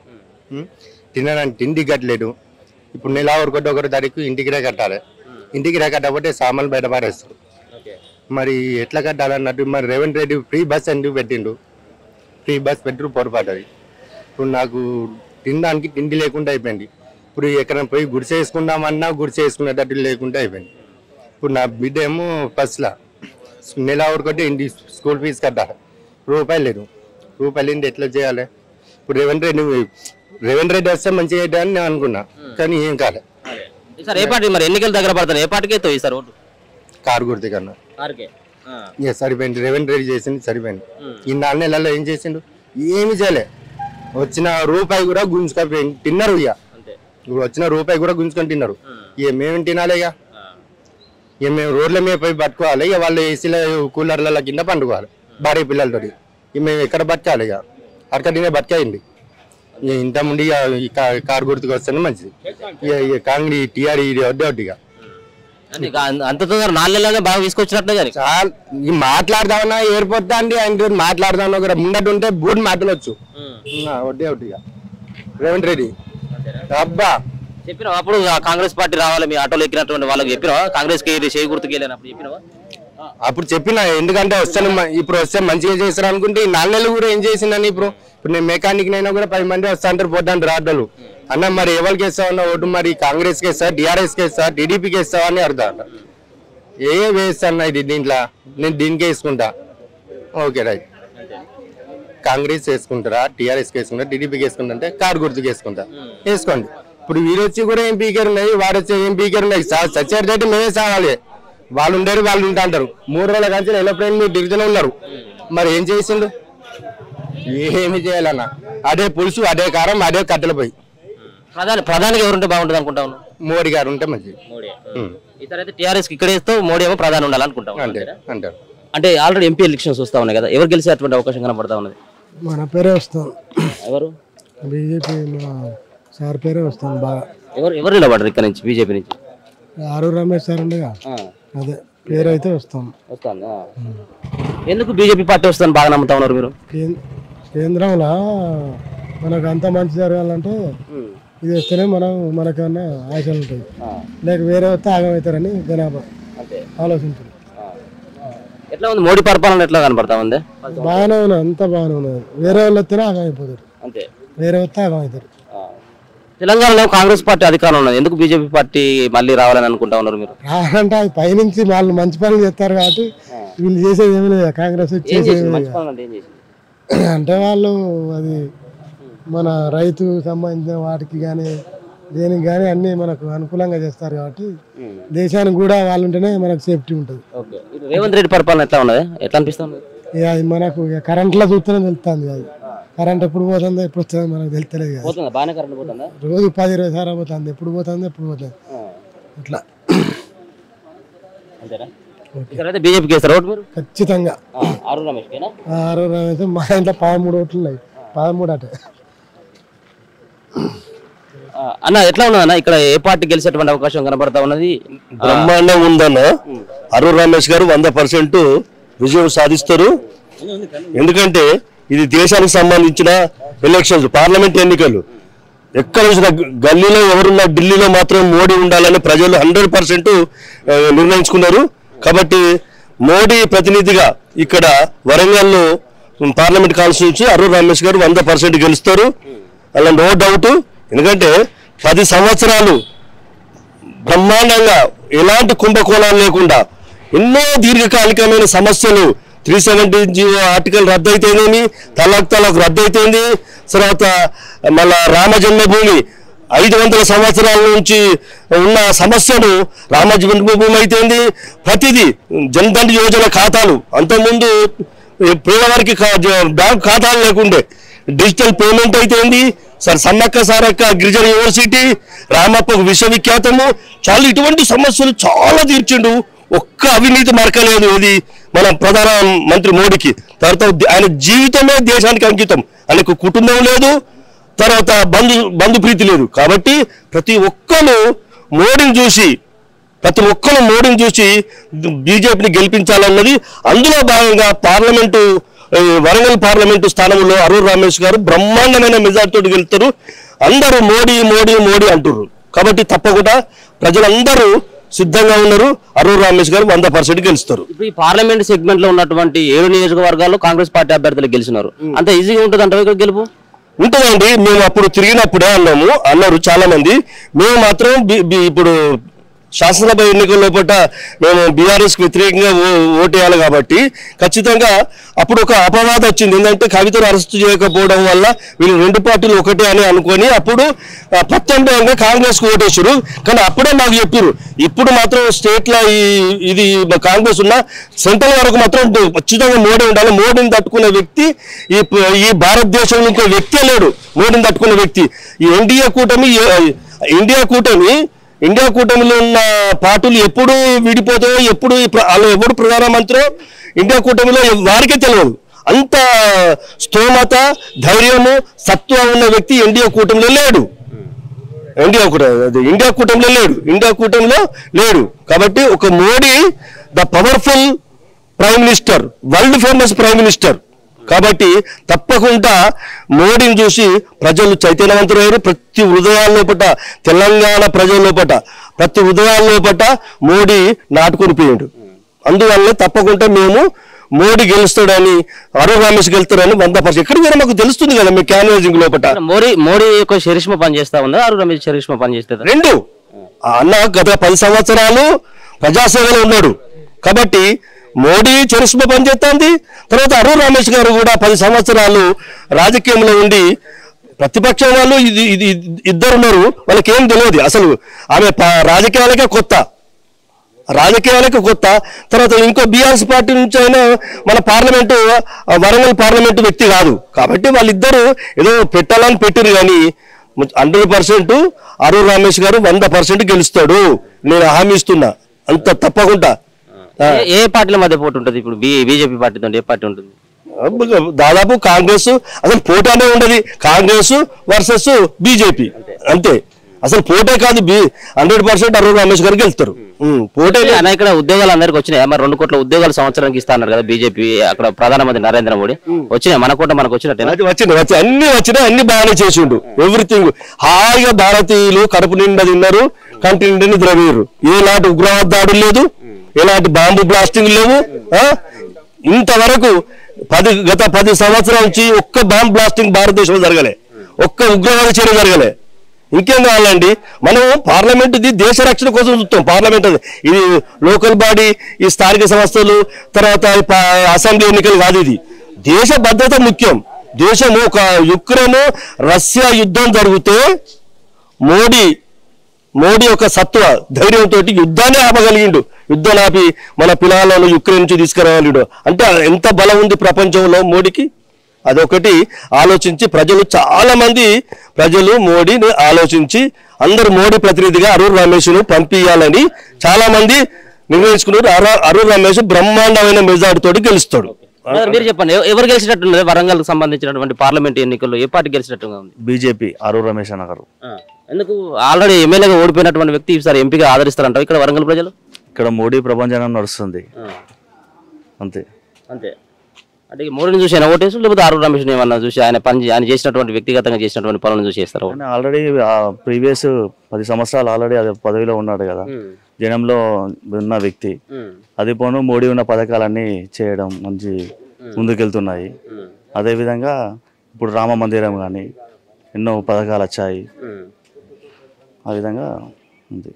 తినడానికి తిండి కట్టలేదు. ఇప్పుడు నెల 1 తారీఖు ఇంటికి కట్టాలి. ఇంటికి కట్టకపోతే సామాన్లు బయట పారేస్తారు. మరి ఎట్లా కట్టాలన్నట్టు మరి రేవంత్ రెడ్డి ఫ్రీ బస్ ఎందుకు పెట్టిండు? ఫ్రీ బస్ పెట్టు పొరపాటు. ఇప్పుడు నాకు తినడానికి తిండి లేకుండా అయిపోయింది. ఇప్పుడు ఎక్కడైనా పోయి గుడిసె వేసుకుందామన్నా గుడిసె వేసుకునేటట్టు లేకుండా అయిపోయింది. ఇప్పుడు నా బిడ్డ ఏమో ఫస్ట్లా నెల 1 ఇంటి స్కూల్ ఫీజు కట్టాలి, ₹1 లేదు. ₹1 లేని ఎట్లా చేయాలి? ఇప్పుడు రేవంత్ రెడ్డి వస్తే మంచిగా అవుతుందని నేను అనుకున్నా, కానీ ఏం కాలే. సార్ ఏ పార్టీ మరి ఎన్నికలు దగ్గర పడతాను ఏ పార్టీకి అవుతాయి సార్ ఓటు? కారు గుర్తు కన్నా సరిపోయింది. రేవంత్ రెడ్డి చేసింది సరిపోయింది. ఈ 4 నెలల్లో ఏం చేసిండు? ఏమి చేయలే. వచ్చిన ₹1 కూడా గుంజుకొని తిన్నారు. ఇక వచ్చిన ₹1 కూడా గుంజుకొని తిన్నారు. మేము తినాలి. ఇక మేము రోడ్ల మీద పోయి పట్టుకోవాలి. ఇక వాళ్ళు ఏసీల కూలర్ల కింద పండుకోవాలి భార్య పిల్లలతో. ఇక మేము ఎక్కడ బతకాలి? ఇక అక్కడనే బతకైంది. ఇంత ముందు ఇక కారు గుర్తుకు వస్తేనే మంచిది. ఇక కాంగ్రెస్ టీఆర్ వడ్డీ అంత తొందర 4 నెలలుగా బాగా తీసుకొచ్చినట్లే కానీ చాలా మాట్లాడదామన్నా ఏర్పడతా అండి. ఆయన మాట్లాడదామన్నా కూడా ముందట ఉంటే బూట్ మాట్లాడవచ్చు. వడ్డీగా రేవంత్ రెడ్డి అబ్బా చెప్పినా అప్పుడు కాంగ్రెస్ పార్టీ రావాలి మీ ఆటోలో ఎక్కినటువంటి వాళ్ళకి చెప్పినా కాంగ్రెస్ కి చేయి గుర్తుకు వెళ్ళినప్పుడు చెప్పినావా? అప్పుడు చెప్పిన, ఎందుకంటే వస్తాను ఇప్పుడు వస్తే మంచిగా చేస్తారు అనుకుంటే 4 నెలలు కూడా ఏం చేసిందని. ఇప్పుడు నేను మెకానిక్ అయినా కూడా 10 మంది వస్తా అంటారు పోతాంటారు రాడ్డలు అన్న. మరి ఎవరికి వేస్తావన్న ఓటు? మరి కాంగ్రెస్ కి వేస్తా, టీఆర్ఎస్ కి వేస్తా, టీడీపీకి వేస్తావా అని అర్థం. వేస్తాను ఇది దీంట్లో నేను దీనికే వేసుకుంటా. Okay right. కాంగ్రెస్ వేసుకుంటారా, టీఆర్ఎస్కి వేసుకుంటా, టీడీపీకి వేసుకుంటా అంటే కారు గుర్తుకు వేసుకుంటా. వేసుకోండి. ఇప్పుడు వీరొచ్చి కూడా ఏం పీకర్ ఉన్నాయి, వాడొచ్చి ఏం పీకర్ ఉన్నాయి. సచ్చేటట్టు మేమే సాగాలి. వాళ్ళు ఉండేది వాళ్ళు ఉంటా అంటారు. 3 రోజుల కంటే ఎలప్రైన్ డివిజన్ ఉన్నారు. మరి ఏం చేసిండు? ఏమి చేయాలన్న అదే పులుసు, అదే కారం, అదే కట్టెలు పోయి. ప్రధానికి ఎవరుంటే బాగుంటుంది అనుకుంటా? మోడీ గారు ఉంటే మంచిది. టీఆర్ఎస్ ఇక్కడ వేస్తావు, మోడీ ఏమో ప్రధాని ఉండాలనుకుంటాం అంటారు. అంటే ఆల్రెడీ ఎంపీ ఎలక్షన్స్ వస్తా ఉన్నాయి కదా, ఎవరు గెలిచేటువంటి అవకాశం కనబడతా ఉన్నది? మన పేరే వస్తాం. ఎవరు? బీజేపీ సార్ పేరే వస్తాం బాగా. ఎవరు నిలబడరు ఇక్కడ నుంచి బీజేపీ నుంచి? ఆరు రమేష్ సార్ ఉండగా అదే పేరు అయితే వస్తాం. ఎందుకు బీజేపీ పార్టీ వస్తాను బాగా నమ్ముతా ఉన్నారు మీరు? కేంద్రంలో మనకు అంత మంచి జరగాలంటే ఇది వస్తేనే మనకన్నా ఆశలు ఉంటాయి. లేక వేరే వస్తే ఆగమవుతారని జనాభా ఆలోచించారు. ఎట్లా ఉంది మోడీ పరిపాలన? ఎట్లా కనపడతా ఉంది? బాగానే ఉన్నది, అంతా బాగానే ఉన్నది. వేరే వాళ్ళు వస్తేనే ఆగమైపోతారు, వేరే వస్తే ఆగమవుతారు. తెలంగాణలో కాంగ్రెస్ పార్టీ అధికారం ఉన్నది, ఎందుకు బీజేపీ పార్టీ మళ్ళీ రావాలని అనుకుంటా ఉన్నారు మీరు? రావాలంటే అది పైనుంచి వాళ్ళు మంచి పనులు చేస్తారు కాబట్టి వీళ్ళు చేసేది ఏమి లేదు. కాంగ్రెస్ అంటే వాళ్ళు అది మన రైతు సంబంధించిన వాటికి కానీ దేనికి కానీ అన్ని మనకు అనుకూలంగా చేస్తారు కాబట్టి దేశానికి కూడా వాళ్ళు ఉంటేనే మనకు సేఫ్టీ ఉంటుంది. రేవంత్ రెడ్డి పరిపాలన ఎట్లా ఉన్నది? ఎట్లా అనిపిస్తుంది? అది మనకు కరెంట్లో చూస్తేనే తెలుస్తుంది. అది కరెంట్ ఎప్పుడు పోతుందో ఎప్పుడు వస్తుందో మనకు తెలుస్తలేదు. రోజు 10-20 సార్లు పోతుంది. ఎప్పుడు పోతుందో ఎప్పుడు పోతుంది అట్లా. బీజేపీకి ఖచ్చితంగా ఆరు రమేష్. మా ఇంట్లో 13 ఓట్లు ఉన్నాయి. 13 అటే. అన్న ఎట్లా ఉన్నదన్న ఇక్కడ ఏ పార్టీ గెలిచేటువంటి అవకాశం కనబడతా ఉన్నది? బ్రహ్మాండం ఉందన్న. అరుణ్ రమేష్ గారు 100% విజయం సాధిస్తారు. ఎందుకంటే ఇది దేశానికి సంబంధించిన ఎలక్షన్స్, పార్లమెంట్ ఎన్నికలు. ఎక్కడ చూసిన గల్లీలో ఎవరున్నా ఢిల్లీలో మాత్రం మోడీ ఉండాలని ప్రజలు 100% నిర్ణయించుకున్నారు. కాబట్టి మోడీ ప్రతినిధిగా ఇక్కడ వరంగల్లో పార్లమెంట్ కాన్స్టిట్యూన్సీ అరుణ్ రమేష్ గారు 100% గెలుస్తారు. అలా నో డౌట్. ఎందుకంటే 10 సంవత్సరాలు బ్రహ్మాండంగా ఎలాంటి కుంభకోణాలు లేకుండా ఎన్నో దీర్ఘకాలికమైన సమస్యలు 370 ఆర్టికల్ రద్దు అయితేనేమి, తలాక్ రద్దు అయితేంది, తర్వాత మళ్ళా రామ జన్మభూమి 500 సంవత్సరాల నుంచి ఉన్న సమస్యను రామ జన్మభూమి అయితేంది, ప్రతిదీ జన్ధన్ యోజన ఖాతాలు, అంతకుముందు పేదవారికి బ్యాంక్ ఖాతాలు లేకుండే డిజిటల్ పేమెంట్ అయితేంది, సమ్మక్క సారక్క గిరిజన యూనివర్సిటీ, రామప్ప విశ్వవిఖ్యాతము, చాలా ఇటువంటి సమస్యలు చాలా తీర్చిండు. ఒక్క అవినీతి మరకలేదు ఇది మన ప్రధాన మంత్రి మోడీకి. తర్వాత ఆయన జీవితమే దేశానికి అంకితం. ఆయనకు కుటుంబం లేదు, తర్వాత బంధుప్రీతి లేదు. కాబట్టి ప్రతి ఒక్కరు మోడీని చూసి బీజేపీని గెలిపించాలన్నది. అందులో భాగంగా వరంగల్ పార్లమెంటు స్థానంలో అరూర్ రమేష్ గారు బ్రహ్మాండమైన మెజార్టీతో గెలుస్తారు. అందరూ మోడీ మోడీ మోడీ అంటున్నారు. కాబట్టి తప్పకుండా ప్రజలందరూ సిద్ధంగా ఉన్నారు. అరూర్ రమేష్ గారు 100% గెలుస్తారు. ఇప్పుడు ఈ పార్లమెంట్ సెగ్మెంట్ లో ఉన్నటువంటి 7 నియోజకవర్గాల్లో కాంగ్రెస్ పార్టీ అభ్యర్థులు గెలిచినారు. అంత ఈజీగా ఉంటుంది అంటే ఇక్కడ గెలుపు ఉంటుందండి. మేము అప్పుడు తిరిగినప్పుడే అన్నారు చాలా మంది. మేము మాత్రం ఇప్పుడు శాసనసభ ఎన్నికల లోపల మేము బీఆర్ఎస్కి వ్యతిరేకంగా ఓటేయాలి కాబట్టి ఖచ్చితంగా అప్పుడు ఒక అపవాదం వచ్చింది. ఏంటంటే కవితను అరెస్టు చేయకపోవడం వల్ల వీళ్ళు 2 పార్టీలు ఒకటే అని అనుకొని అప్పుడు ప్రత్యామ్నాయంగా కాంగ్రెస్కి ఓటేసారు. కానీ అప్పుడే మాకు చెప్పారు, ఇప్పుడు మాత్రం స్టేట్లో ఇది కాంగ్రెస్ ఉన్న సెంట్రల్ వరకు మాత్రం ఖచ్చితంగా మోడీ ఉండాలి. మోడీని తట్టుకునే వ్యక్తి ఈ భారతదేశంలో ఇంకో వ్యక్తే లేడు. మోడీని తట్టుకునే వ్యక్తి ఈ ఇండియా కూటమిలో ఉన్న పార్టీలు ఎప్పుడు విడిపోతాయో, ఎవడు ప్రధానమంత్రి ఇండియా కూటమిలో వారికే తెలియదు. అంత స్థోమత, ధైర్యము, సత్వ ఉన్న వ్యక్తి ఇండియా కూటమిలో లేడు. ఇండియా కూటమిలో లేడు. కాబట్టి ఒక Modi the powerful prime minister, world famous prime minister. కాబట్టి తప్పకుండా మోడీని చూసి ప్రజలు చైతన్యవంతులయ్యారు. ప్రతి హృదయాల లోపల, తెలంగాణ ప్రజల లోపల, ప్రతి హృదయాల లోపల మోడీ నాటుకొని పోయాడు. అందువల్ల తప్పకుండా మేము మోడీ గెలుస్తాడని, అరూర్ రమేష్ గెలుస్తాడని 100%. ఎక్కడికైనా మాకు తెలుస్తుంది కదా మీ క్యాన్వాసింగ్ లోపల. మోడీ యొక్క చరిష్మా పనిచేస్తా ఉందా, అరూర్ రమేష్ చరిష్మా పనిచేస్తుంది? రెండు. అన్న గత 10 సంవత్సరాలు ప్రజాసేవలో ఉన్నాడు కాబట్టి మోడీ చరిష్మా పనిచేస్తుంది. తర్వాత అరూర్ రమేష్ గారు కూడా 10 సంవత్సరాలు రాజకీయంలో ఉండి, ప్రతిపక్షం వాళ్ళు ఇది ఇద్దరు ఉన్నారు, వాళ్ళకి ఏం తెలియదు అసలు. ఆమె రాజకీయాలకే కొత్త. తర్వాత ఇంకో బీఆర్ఎస్ పార్టీ నుంచి అయినా మన వరంగల్ పార్లమెంటు వ్యక్తి కాదు. కాబట్టి వాళ్ళిద్దరూ ఏదో పెట్టాలని పెట్టిరు. కానీ 100% అరూర్ రమేష్ గారు 100% గెలుస్తాడు, నేను హామీ ఇస్తున్నా. అంత తప్పకుండా. ఏ పార్టీల మధ్య పోటీ ఉంటుంది ఇప్పుడు? బీజేపీ పార్టీతో ఏ పార్టీ ఉంటుంది? దాదాపు కాంగ్రెస్ అసలు పోటానే ఉండదు. కాంగ్రెస్ వర్సెస్ బీజేపీ అంతే. అసలు పోటే కాదు. 100% అరూర్ రమేష్ గారికి వెళ్తారు. పోటే. ఇక్కడ ఉద్యోగాలు అందరికి వచ్చినాయి. మరి 2 కోట్ల ఉద్యోగాలు సంవత్సరానికి ఇస్తాన్నారు కదా బీజేపీ. అక్కడ ప్రధానమంత్రి నరేంద్ర మోడీ వచ్చినాయి. మనకు వచ్చినట్టే అన్ని వచ్చినాయి. అన్ని బాగానే చేసిండు. ఎవ్రీథింగ్ హాయిగా భారతీయులు కడుపు నిండా తిన్నారు, కంటి నిండా నిద్రపోయారు. ఎలాంటి ఉగ్రవాద దాడులు లేదు, ఎలాంటి బాంబు బ్లాస్టింగ్ లేవు. ఇంతవరకు గత 10 సంవత్సరాల నుంచి ఒక్క బాంబ్ బ్లాస్టింగ్ భారతదేశంలో జరగలే, ఒక్క ఉగ్రవాద చర్య జరగలే. ఇంకేం కావాలండి? మనం పార్లమెంట్ దేశ రక్షణ కోసం చూస్తాం. పార్లమెంట్ ఇది లోకల్ బాడీ, ఈ స్థానిక సంస్థలు, తర్వాత అసెంబ్లీ ఎన్నికలు కాదు. ఇది దేశ భద్రత ముఖ్యం. దేశము ఒక యుక్రెయిన్ రష్యా యుద్ధం జరిగితే మోడీ యొక్క సత్వ ధైర్యంతో యుద్ధాన్ని ఆపగలిగిండు. యుద్ధం ఆపి మన పిల్లలను యుక్రెయిన్ నుంచి తీసుకురాగలిగాడు. అంటే ఎంత బలం ఉంది ప్రపంచంలో మోడీకి. అదొకటి ఆలోచించి చాలా మంది ప్రజలు మోడీని ఆలోచించి అందరు మోడీ ప్రతినిధిగా అరూర్ రమేష్ను పంపించాలని చాలా మంది నిర్ణయించుకున్నారు. అరూర్ రమేష్ బ్రహ్మాండమైన మెజార్టీతో గెలుస్తాడు. మీరు చెప్పండి, ఎవరు గెలిచినట్టున్నది వరంగల్ సంబంధించినటువంటి పార్లమెంట్ ఎన్నికల్లో? ఏ పార్టీ గెలిచినట్టుగా ఉంది? బీజేపీ అరూర్ రమేష్ అన్న గారు. ఎందుకు? ఆల్రెడీ ఎమ్మెల్యేగా ఓడిపోయినటువంటి వ్యక్తి ఈసారి ఎంపీగా ఆదరిస్తారంటారు ఇక్కడ వరంగల్ ప్రజలు? ఇక్కడ మోడీ ప్రపంచం నడుస్తుంది అంతే. అంటే మోడీని చూసి ఆయన ఓటేసు, లేకపోతే అరూర్ రమేష్ ఏమన్నా చూసి ఆయన చేసినటువంటి వ్యక్తిగతంగా చేసినటువంటి పనులను చూసి చేస్తారు? ఆల్రెడీ ప్రీవియస్ 10 సంవత్సరాలు ఆల్రెడీ అదే పదవిలో ఉన్నాడు కదా, జనంలో ఉన్న వ్యక్తి. అది పోను మోడీ ఉన్న పథకాలన్నీ చేయడం మంచి ముందుకెళ్తున్నాయి. అదేవిధంగా ఇప్పుడు రామ మందిరం కానీ ఎన్నో పథకాలు వచ్చాయి. ఆ విధంగా ఉంది.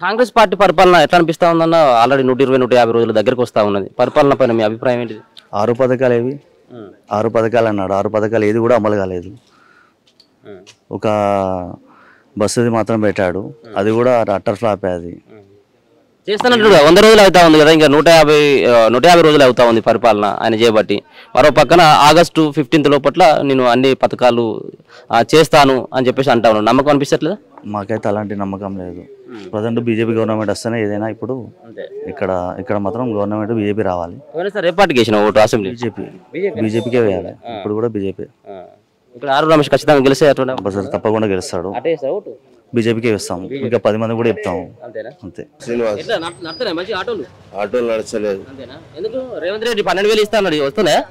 కాంగ్రెస్ పార్టీ పరిపాలన ఎట్లా అనిపిస్తా ఉందన్న? ఆల్రెడీ 120-150 రోజుల దగ్గరకు వస్తా ఉన్నది. పరిపాలన పైన మీ అభిప్రాయం ఏంటిది? 6 పథకాలు ఏవి 6 పథకాలు అన్నాడు 6 పథకాలు ఏది కూడా అమలు కాలేదు ఒక బస్సుది మాత్రం పెట్టాడు అది కూడా అట్టర్ ఫ్లాప్ అది చేస్తున్నట్టు 100 రోజులు అవుతా ఉంది కదా ఇంకా 150 రోజులు అవుతా ఉంది పరిపాలన ఆయన చేయబట్టి మరో పక్కన ఆగస్టు 15 లోపట్ల నేను అన్ని పథకాలు చేస్తాను అని చెప్పేసి అంటా ఉన్నాను నమ్మకం అనిపించట్లేదా మాకైతే అలాంటి నమ్మకం లేదు ప్రజెంట్ బీజేపీ గవర్నమెంట్ వస్తేనే ఏదైనా ఇప్పుడు ఇక్కడ మాత్రం గవర్నమెంట్ బీజేపీ రావాలి సార్ ఏ పార్టీకి వేసిన ఓటు అసెంబ్లీ బీజేపీకే వేయాలి ఇప్పుడు కూడా బీజేపీ ఇక్కడ ఆరు రమేష్ ఖచ్చితంగా గెలిస్తే తప్పకుండా గెలుస్తాడు బీజేపీకే వేస్తాము ఇంకా 10 మంది కూడా చెప్తాము అంతే ఆటోలు నడచలేదు ఎందుకు రేవంత్ రెడ్డి 12,000 ఇస్తాను వస్తున్నాయా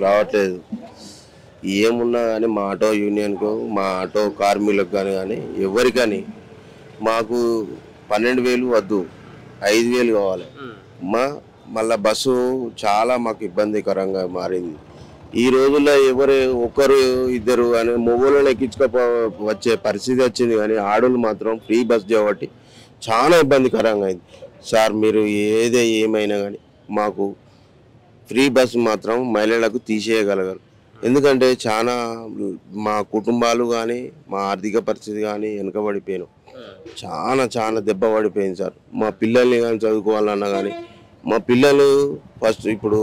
రావట్లేదు ఏమున్నా కానీ మా ఆటో యూనియన్కు మా ఆటో కార్మికులకు కానీ ఎవరికని మాకు 12,000 వద్దు 5,000 కావాలి మళ్ళా బస్సు చాలా మాకు ఇబ్బందికరంగా మారింది ఈ రోజుల్లో ఒకరు ఇద్దరు అని మొగోళ్ళని ఎక్కించుకో వచ్చే పరిస్థితి వచ్చింది కానీ ఆడోళ్ళు మాత్రం ఫ్రీ బస్ కాబట్టి చాలా ఇబ్బందికరంగా అయింది సార్ మీరు ఏమైనా కానీ మాకు ఫ్రీ బస్ మాత్రం మహిళలకు తీసేయగలగారు ఎందుకంటే చాలా మా కుటుంబాలు కానీ మా ఆర్థిక పరిస్థితి కానీ వెనుకబడిపోయాను చాలా దెబ్బ పడిపోయింది సార్ మా పిల్లల్ని కానీ చదువుకోవాలన్నా కానీ మా పిల్లలు ఫస్ట్ ఇప్పుడు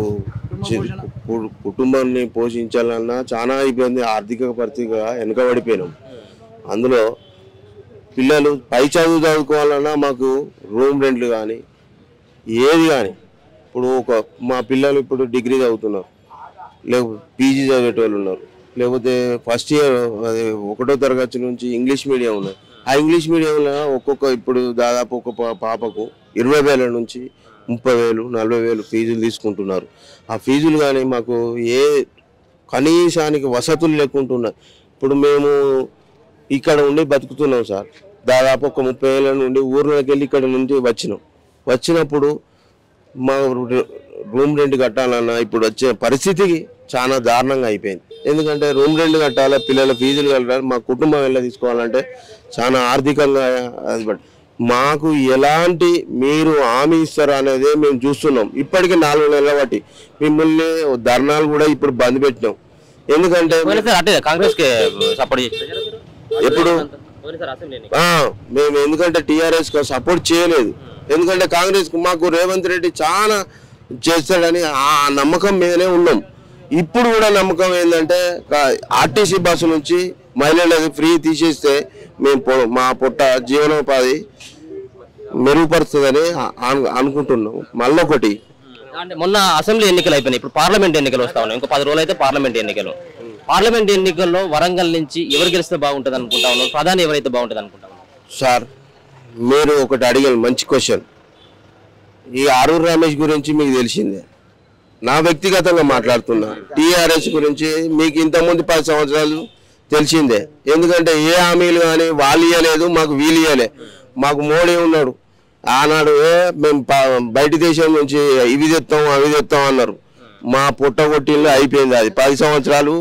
కుటుంబాన్ని పోషించాలన్నా చాలా ఇబ్బంది ఆర్థిక పరిస్థితిగా వెనుకబడిపోయినాం అందులో పిల్లలు పై చదువుకోవాలన్నా మాకు రూమ్ రెంట్లు కానీ ఏది కానీ ఇప్పుడు మా పిల్లలు ఇప్పుడు డిగ్రీ చదువుతున్నారు లేకపోతే పీజీ చదివేటోళ్ళు ఉన్నారు లేకపోతే ఫస్ట్ ఇయర్ 1వ తరగతి నుంచి ఇంగ్లీష్ మీడియం ఉన్నారు ఆ ఇంగ్లీష్ మీడియంలో ఇప్పుడు దాదాపు ఒక పాపకు 20,000 నుంచి 30,000 40,000 ఫీజులు తీసుకుంటున్నారు ఆ ఫీజులు కానీ మాకు కనీసానికి వసతులు లేకుంటున్నారు ఇప్పుడు మేము ఇక్కడ ఉండి బతుకుతున్నాం సార్ దాదాపు ఒక 30 ఏళ్ళ నుండి ఊర్లోకి వెళ్ళి ఇక్కడ నుండి వచ్చినప్పుడు మా రూమ్ రెంట్ కట్టాలన్నా ఇప్పుడు వచ్చే పరిస్థితికి చాలా దారుణంగా అయిపోయింది ఎందుకంటే రూమ్ రెంట్ కట్టాలి పిల్లల ఫీజులు కట్టాలి మా కుటుంబం వెళ్ళ తీసుకోవాలంటే చాలా ఆర్థికంగా అది మాకు ఎలాంటి మీరు హామీ ఇస్తారా అనేది మేము చూస్తున్నాం ఇప్పటికీ 4 నెలల బట్టి మిమ్మల్ని ధర్నాలు కూడా ఇప్పుడు బంద్ పెట్టినాం ఎందుకంటే ఎప్పుడు మేము ఎందుకంటే టీఆర్ఎస్ సపోర్ట్ చేయలేదు ఎందుకంటే కాంగ్రెస్ మాకు రేవంత్ రెడ్డి చాలా చేస్తాడని ఆ నమ్మకం మీదనే ఉన్నాం ఇప్పుడు కూడా నమ్మకం ఏంటంటే ఆర్టీసీ బస్సు నుంచి మహిళలకు ఫ్రీ తీసేస్తే మేము మా పొట్ట జీవనోపాధి మెరుగుపరుస్తుందని అనుకుంటున్నాం మళ్ళొకటి అంటే మొన్న అసెంబ్లీ ఎన్నికలు అయిపోయినాయి ఇప్పుడు పార్లమెంట్ ఎన్నికలు వస్తా ఉన్నాయి ఇంకో 10 రోజులు అయితే పార్లమెంట్ ఎన్నికల్లో వరంగల్ నుంచి ఎవరు గెలిస్తే బాగుంటుంది అనుకుంటా ఉన్నారు ప్రధాని ఎవరైతే బాగుంటుంది అనుకుంటా ఉన్నారు సార్ మీరు ఒకటి అడిగారు మంచి క్వశ్చన్ ఈ ఆరూరు రమేష్ గురించి మీకు తెలిసిందే నా వ్యక్తిగతంగా మాట్లాడుతున్నా టీఆర్ఎస్ గురించి మీకు ఇంతకుముందు 10 సంవత్సరాలు తెలిసిందే ఎందుకంటే ఏ హామీలు కానీ వాళ్ళు ఇవ్వలేదు మాకు వీలు ఇవ్వలే మాకు మోడీ ఉన్నాడు ఆనాడు మేము బయట దేశం నుంచి ఇవి తెస్తాం అవి తెస్తాం అన్నారు మా పుట్టగొట్టిల్లో అయిపోయింది అది 10 సంవత్సరాలు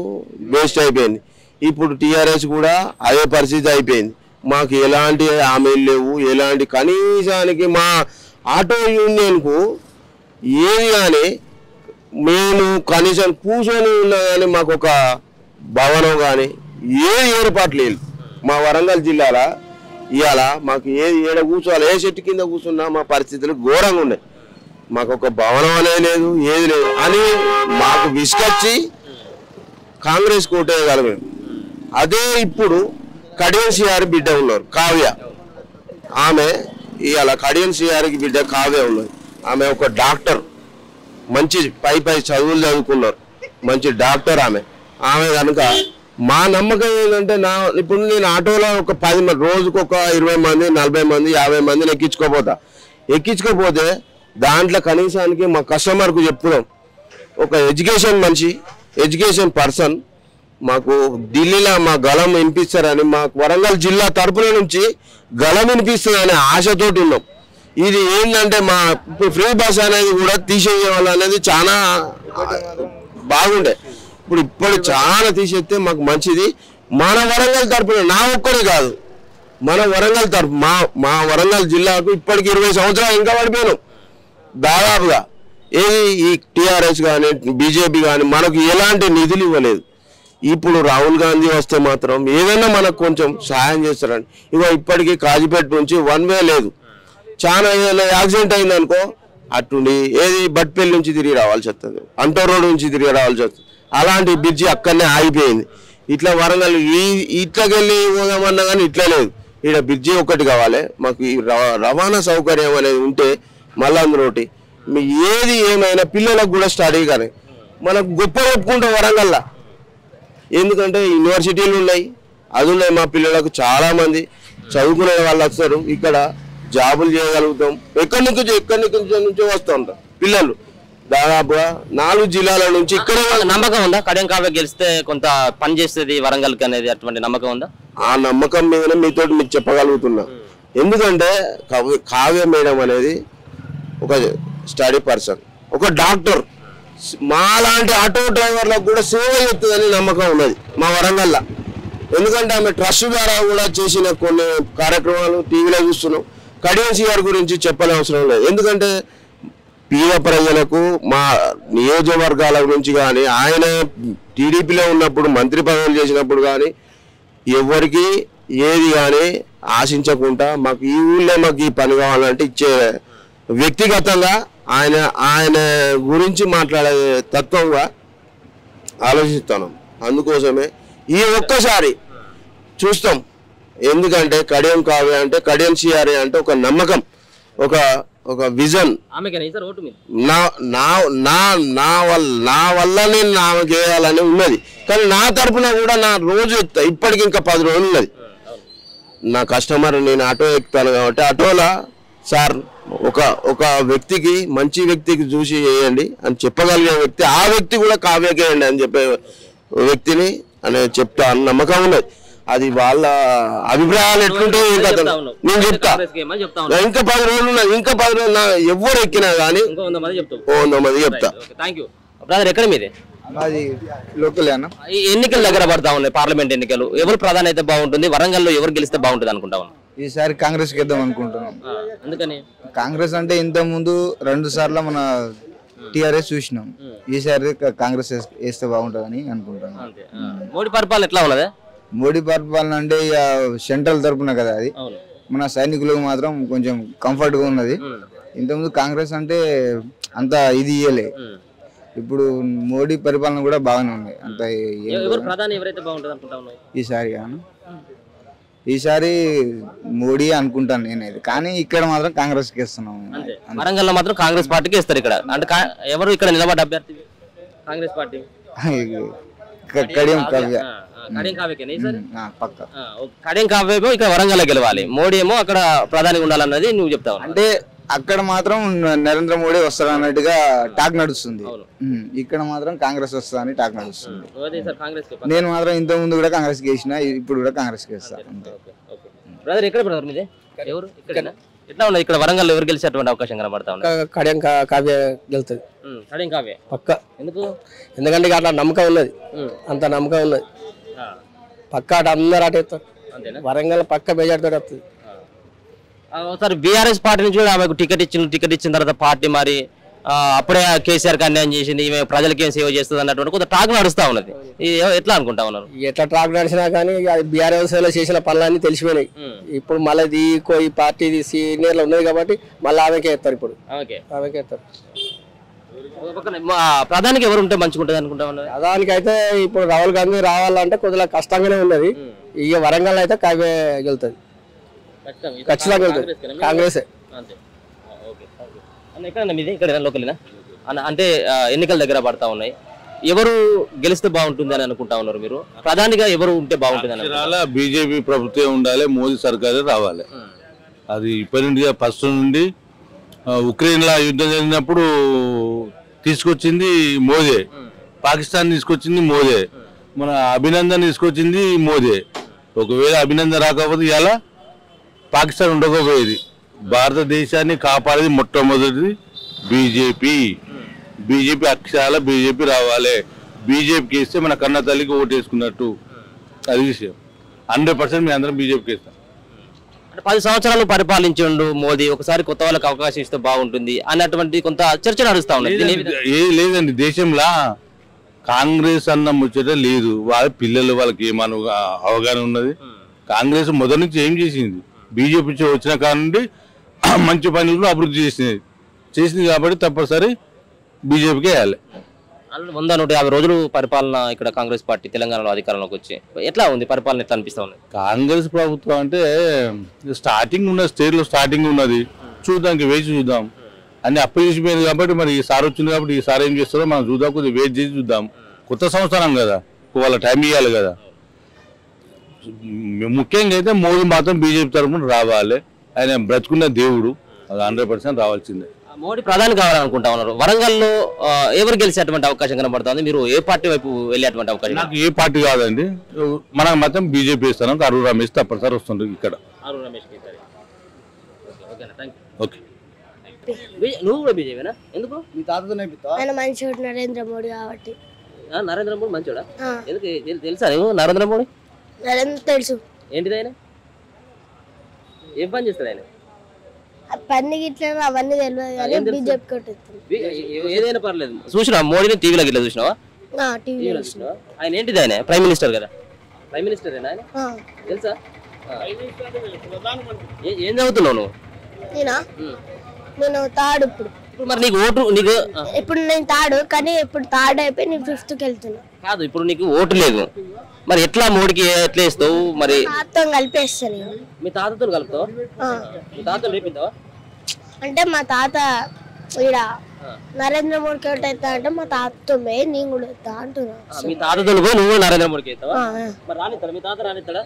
వేస్ట్ అయిపోయింది ఇప్పుడు టీఆర్ఎస్ కూడా అదే పరిస్థితి అయిపోయింది మాకు ఎలాంటి హామీలు లేవు ఎలాంటి కనీసానికి మా ఆటో యూనియన్కు ఏది కానీ మేము కనీసం కూర్చొని ఉన్నా కానీ మాకు ఒక భవనం కానీ ఏ ఏర్పాటు లేదు మా వరంగల్ జిల్లాలో ఇవాళ మాకు ఏడ కూర్చోవాలి ఏ చెట్టు కింద కూర్చున్నా మా పరిస్థితులు ఘోరంగా ఉన్నాయి మాకు ఒక భవనం అనేది లేదు ఏది లేదు అని మాకు విసుకొచ్చి కాంగ్రెస్ కోటేయగలమే అదే ఇప్పుడు కడియం సిఆర్ బిడ్డ ఉన్నారు కావ్య ఆమె ఇవాళ కడియం సిఆర్కి బిడ్డ కావ్య ఉన్నది ఆమె ఒక డాక్టర్ మంచి పై చదువులు చదువుకున్నారు మంచి డాక్టర్ ఆమె కనుక మా నమ్మకం ఏంటంటే ఇప్పుడు నేను ఆటోలో ఒక 10 మంది రోజుకు ఒక 20 మంది 40 మంది 50 మందిని ఎక్కించుకోపోతే దాంట్లో కనీసానికి మా కస్టమర్కు చెప్తున్నాం ఒక ఎడ్యుకేషన్ పర్సన్ మాకు ఢిల్లీలో మా గళం వినిపిస్తారని మాకు వరంగల్ జిల్లా తరపున నుంచి గళం వినిపిస్తుందనే ఆశతోటి ఉన్నాం ఇది ఏంటంటే మా ఫ్రీ బస్ అనేది కూడా తీసేయాలనేది చాలా బాగుండే ఇప్పుడు చాలా తీసేస్తే మాకు మంచిది మన వరంగల్ తరపున నా ఒక్కడే కాదు మన వరంగల్ తరపు మా వరంగల్ జిల్లాకు ఇప్పటికి 20 సంవత్సరాలు ఇంకా పడిపోయాను దాదాపుగా ఏది ఈ టీఆర్ఎస్ కానీ బీజేపీ కానీ మనకు ఎలాంటి నిధులు ఇవ్వలేదు. ఇప్పుడు రాహుల్ గాంధీ వస్తే మాత్రం ఏదైనా మనకు కొంచెం సహాయం చేస్తారండి. ఇగో ఇప్పటికీ కాజీపేట నుంచి 1 వే లేదు. చాలా ఏదైనా యాక్సిడెంట్ అయిందనుకో అటుండి ఏది బట్పల్లి నుంచి తిరిగి రావాల్సి వస్తుంది, అంటో రోడ్ నుంచి తిరిగి రావాల్సి వస్తుంది. అలాంటి బ్రిడ్జి అక్కడనే ఆగిపోయింది. ఇట్లా వరంగల్ ఇట్లకెళ్ళి పోదామన్నా కానీ ఇట్లా లేదు. ఇక్కడ బ్రిడ్జి ఒకటి కావాలి మాకు. ఈ రవాణా సౌకర్యం అనేది ఉంటే మళ్ళీ అందులోటి మీ ఏది ఏమైనా పిల్లలకు కూడా స్టడీ కానీ మనకు గొప్ప ఒప్పుకుంటాం వరంగల్లా. ఎందుకంటే యూనివర్సిటీలు ఉన్నాయి, అది ఉన్నాయి. మా పిల్లలకు చాలామంది చదువుకునే వాళ్ళు వస్తారు, ఇక్కడ జాబులు చేయగలుగుతాం. ఎక్కడి నుంచో వస్తూ ఉంటాం పిల్లలు. దాదాపుగా 4 జిల్లాల నుంచి ఇక్కడ. నమ్మకం ఉందా కడియం కావ్య గెలిస్తే కొంత పని చేస్తుంది వరంగల్కి అనేది అటువంటి నమ్మకం ఉందా? ఆ నమ్మకం మీదనే మీకు చెప్పగలుగుతున్నా. ఎందుకంటే కావ్య మేడం అనేది ఒక స్టడీ పర్సన్, ఒక డాక్టర్. మాలాంటి ఆటో డ్రైవర్లకు కూడా సేవ చేస్తుందని నమ్మకం ఉన్నది మా వరంగల్లో. ఎందుకంటే ఆమె ట్రస్ట్ ద్వారా కూడా చేసిన కొన్ని కార్యక్రమాలు టీవీలో చూస్తున్నాం. కడియం సిఆర్ గురించి చెప్పనవసరం లేదు. ఎందుకంటే పేద ప్రజలకు మా నియోజకవర్గాల గురించి కానీ ఆయన టీడీపీలో ఉన్నప్పుడు మంత్రి పదవులు చేసినప్పుడు కానీ ఎవరికి ఏది కానీ ఆశించకుండా మాకు ఈ ఊళ్ళో మాకు ఈ పని కావాలంటే ఇచ్చే వ్యక్తిగతంగా ఆయన గురించి మాట్లాడే తత్వంగా ఆలోచిస్తున్నాం. అందుకోసమే ఈ ఒక్కసారి చూస్తాం. ఎందుకంటే కడియం కావ్య అంటే కడియం సిఆర్ అంటే ఒక నమ్మకం, ఒక విజన్. నా వల్ల నేను ఆమెకు వేయాలని ఉన్నది. కానీ నా తరఫున కూడా నా రోజు ఎక్కుతా. ఇప్పటికి ఇంకా 10 రోజులు ఉన్నది. నా కస్టమర్ నేను ఆటో ఎక్కుతాను కాబట్టి ఆటోలా సార్ ఒక వ్యక్తికి మంచి వ్యక్తికి చూసి వేయండి అని చెప్పగలిగే వ్యక్తి, ఆ వ్యక్తి కూడా కావ్యకేయండి అని చెప్పే వ్యక్తిని అని చెప్తా అని నమ్మకం ఉన్నది. అది వాళ్ళ అభిప్రాయాలు ఎట్లుంటే నేను చెప్తా. ఇంకా 10 రోజులు ఉన్నది. ఇంకా 10 రోజులు ఎవరు ఎక్కినా కానీ 100 మంది చెప్తా. ఎక్కడ మీదే ఎన్నికల దగ్గర పడతా ఉన్నాయి, పార్లమెంట్ ఎన్నికలు. ఎవరు ప్రధాని అయితే బాగుంటుంది, వరంగల్లో ఎవరు గెలిస్తే బాగుంటుంది అనుకుంటా ఉన్నాం? ఈసారి కాంగ్రెస్ గెద్దాం అనుకుంటున్నాం. ఎందుకని? కాంగ్రెస్ అంటే ఇంత ముందు 2 సార్లు మన టిఆర్ఎస్ చూసినాం. ఈసారి కాంగ్రెస్ వేస్తే బాగుంటుందని అనుకుంటున్నాం. మోడీ పరిపాలన ఎట్లా ఉన్నది? మోడీ పరిపాలన అంటే ఇక సెంట్రల్ తరపున కదా, అది మన సైనికులకు మాత్రం కొంచెం కంఫర్ట్ గా ఉన్నది. ఇంతకుముందు కాంగ్రెస్ అంటే అంత ఇది ఇయ్యలే. ఇప్పుడు మోడీ పరిపాలన కూడా బాగానే ఉంది. అంత ఈసారి మోడీ అనుకుంటాను నేనైతే. కానీ ఇక్కడ మాత్రం కాంగ్రెస్ కి ఇస్తున్నాం. వరంగల్లో మాత్రం కాంగ్రెస్ పార్టీకి ఇస్తారు. ఇక్కడ అంటే ఎవరు ఇక్కడ నిలబడ్డ అభ్యర్థి కాంగ్రెస్ పార్టీ? కడియం కావ్య. కడియం కావ్య ఏమో ఇక్కడ వరంగల్లో గెలవాలి, మోడీ ఏమో అక్కడ ప్రధాని ఉండాలన్నది నువ్వు చెప్తావు. అంటే అక్కడ మాత్రం నరేంద్ర మోడీ వస్తాడు అన్నట్టుగా టాక్ నడుస్తుంది. ఇక్కడ మాత్రం కాంగ్రెస్ వస్తుందని టాక్ నడుస్తుంది. నేను మాత్రం ఇంత ముందు కూడా కాంగ్రెస్ కి వేసిన, ఇప్పుడు కూడా కాంగ్రెస్ కి వేస్తాను. ఎట్లా ఉన్నది ఇక్కడ వరంగల్ ఎవరు గెలిచేటువంటి అవకాశం కనబడతా ఉంది? కడియం కావ్య గెలుతుంది. కడియం కావ్య పక్క. ఎందుకంటే అట్లా నమ్మకం ఉన్నది, అంత నమ్మకం ఉన్నది. పక్క అటు అందరు అటు ఎత్తారు. వరంగల్ పక్క మెజార్టీతో వస్తుంది. ఒకసారి బీఆర్ఎస్ పార్టీ నుంచి కూడా ఆమెకు టికెట్ ఇచ్చిన తర్వాత పార్టీ మరి అప్పుడే కేసీఆర్ అన్యాయం చేసింది, ఈమె ప్రజలకి ఏం సేవ చేస్తుంది అన్నటువంటి కొంత టాక్ నడుస్తా ఉన్నది. ఎట్లా అనుకుంటా ఉన్నారు? ఎట్లా టాక్ నడిచినా కానీ బీఆర్ఎస్ లో చేసిన పనులన్నీ తెలిసిపోయినాయి. ఇప్పుడు మళ్ళీ ఈ పార్టీ సీనియర్ లో ఉన్నది కాబట్టి మళ్ళీ ఆమెకే ఎత్తారు. ఇప్పుడు ఆమెకే ఎత్తారు. ప్రధానికి ఎవరు ఉంటే మంచిగా ఉంటుంది అనుకుంటా ఉన్నారు? ప్రధానికి అయితే ఇప్పుడు రాహుల్ గాంధీ రావాలంటే కొద్దిగా కష్టంగానే ఉన్నది. ఇక వరంగల్ అయితే కావ్య గెలుతుంది, ఖచ్చితంగా గెలుతుంది. కాంగ్రెస్. అంటే ఎన్నికల దగ్గర పడతా ఉన్నాయి, ఎవరు గెలిస్తే బాగుంటుంది అని అనుకుంటా ఉన్నారు మీరు? ప్రధానిగా ఎవరు ఉంటే బాగుంటుంది అని? బీజేపీ ప్రభుత్వం ఉండాలి, మోదీ సర్కారే రావాలి. అది ఇప్పటి ఫస్ట్ నుండి ఉక్రెయిన్ లా యుద్ధం జరిగినప్పుడు తీసుకొచ్చింది మోదీ, పాకిస్తాన్ తీసుకొచ్చింది మోదీ, మన అభినందన్ తీసుకొచ్చింది మోదీ. ఒకవేళ అభినందన్ రాకపోతే ఇలా పాకిస్తాన్ ఉండకపోయేది. భారతదేశాన్ని కాపాడేది మొట్టమొదటిది బీజేపీ అక్షరాల బీజేపీ రావాలి. బీజేపీకి వేస్తే మన కన్న తల్లికి ఓటు వేసుకున్నట్టు. అది విషయం. 100% మేము అందరం బీజేపీకి వేస్తాం. 10 సంవత్సరాలు పరిపాలించిండు మోదీ, ఒకసారి కొత్త వాళ్ళకి అవకాశం ఇస్తే బాగుంటుంది అన్నటువంటి కొంత చర్చ నడుస్తా ఉన్నది. లేదండి, దేశంలో కాంగ్రెస్ అన్న ముచ్చట లేదు. వాళ్ళ పిల్లలు వాళ్ళకి ఏమను అవగాహన ఉన్నది. కాంగ్రెస్ మొదటి నుంచి ఏం చేసింది, బీజేపీ వచ్చిన కాడ నుండి మంచి పనులు అభివృద్ధి చేసింది కాబట్టి తప్పనిసరి బీజేపీకి వేయాలి. 100-150 రోజులు పరిపాలన ఇక్కడ కాంగ్రెస్ పార్టీ తెలంగాణలో అధికారంలోకి వచ్చి ఎట్లా ఉంది పరిపాలన, ఎట్లా అనిపిస్తా ఉంది? కాంగ్రెస్ ప్రభుత్వం అంటే స్టార్టింగ్ ఉన్న స్టేజ్లో స్టార్టింగ్ ఉన్నది, చూద్దాం వేచి చూద్దాం. అన్ని అప్పచేసిపోయింది కాబట్టి మరి ఈసారి వచ్చింది కాబట్టి ఈసారి ఏం చేస్తారో మనం చూద్దాం, కొద్దిగా వెయిట్ చేసి చూద్దాం. కొత్త సంవత్సరం కదా, వాళ్ళ టైం ఇవ్వాలి కదా. ముఖ్యంగా అయితే మోదీ మాత్రం బీజేపీ తరఫున రావాలి. ఆయన బ్రతుకున్న దేవుడు, అది 100% రావాల్సిందే. మోడీ ప్రధాని కావాలనుకుంటా ఉన్నారు. వరంగల్లో ఎవరు గెలిచేటువంటి అవకాశం కనబడుతుంది? మీరు ఏ పార్టీ వైపు వెళ్ళేటువంటి అవకాశం? నాకు ఏ పార్టీ కాదండి, మనం మాత్రం బీజేపీ ఇస్తాను. అరుణ్ రమేష్ తప్పనిసరి వస్తుంది ఇక్కడ. ఓకే, నువ్వు కూడా బీజేపీనా? ఎందుకు? మీ తాతతో ఆయన మంచోడు నరేంద్ర మోడీ కాబట్టి. నరేంద్ర మోడీ మంచోడా? ఎందుకు తెలుసా నువ్వు నరేంద్ర మోడీ? తెలుసు. ఏంటిది ఆయన? ఏం పని చేస్తాడు ఆయన? పని గిట్లా అవన్నీ తెలియదు కానీ బీజేపీ కొట్టేస్తాను. ఏదైనా పర్లేదు. చూసినా మోడీని టీవీలో గిట్లా చూసినావా? టీవీలో ఆయన ఏంటిది? ఆయన ప్రైమ్ మినిస్టర్ కదా, ప్రైమ్ మినిస్టర్ ఆయన తెలుసా? ఏం చదువుతున్నావు నువ్వు? నేను థర్డ్. ఇప్పుడు మరి నీకు ఓటు నీకు ఇప్పుడు నేను థర్డ్, కానీ ఇప్పుడు థర్డ్ అయిపోయి నేను 5th కి వెళ్తున్నా. కాదు, ఇప్పుడు నీకు ఓటు లేదు, మరి ఎట్లా మోడీకి ఎట్లా ఇస్తావు? మరి తాతతో కలిపేస్తాను. మీ తాతతో కలుపుతావు? మీ తాతతో రేపిద్దావా? అంటే మా తాత ఈడ నరేంద్ర మోడీకి ఓటేస్తా అంటే మా తాతతో నేను కూడా వస్తా అంటున్నా. మీ తాతతో నువ్వు నరేంద్ర మోడీకి అవుతావా? మరి రానిస్తాడా? మీ తాత రానిస్తాడా?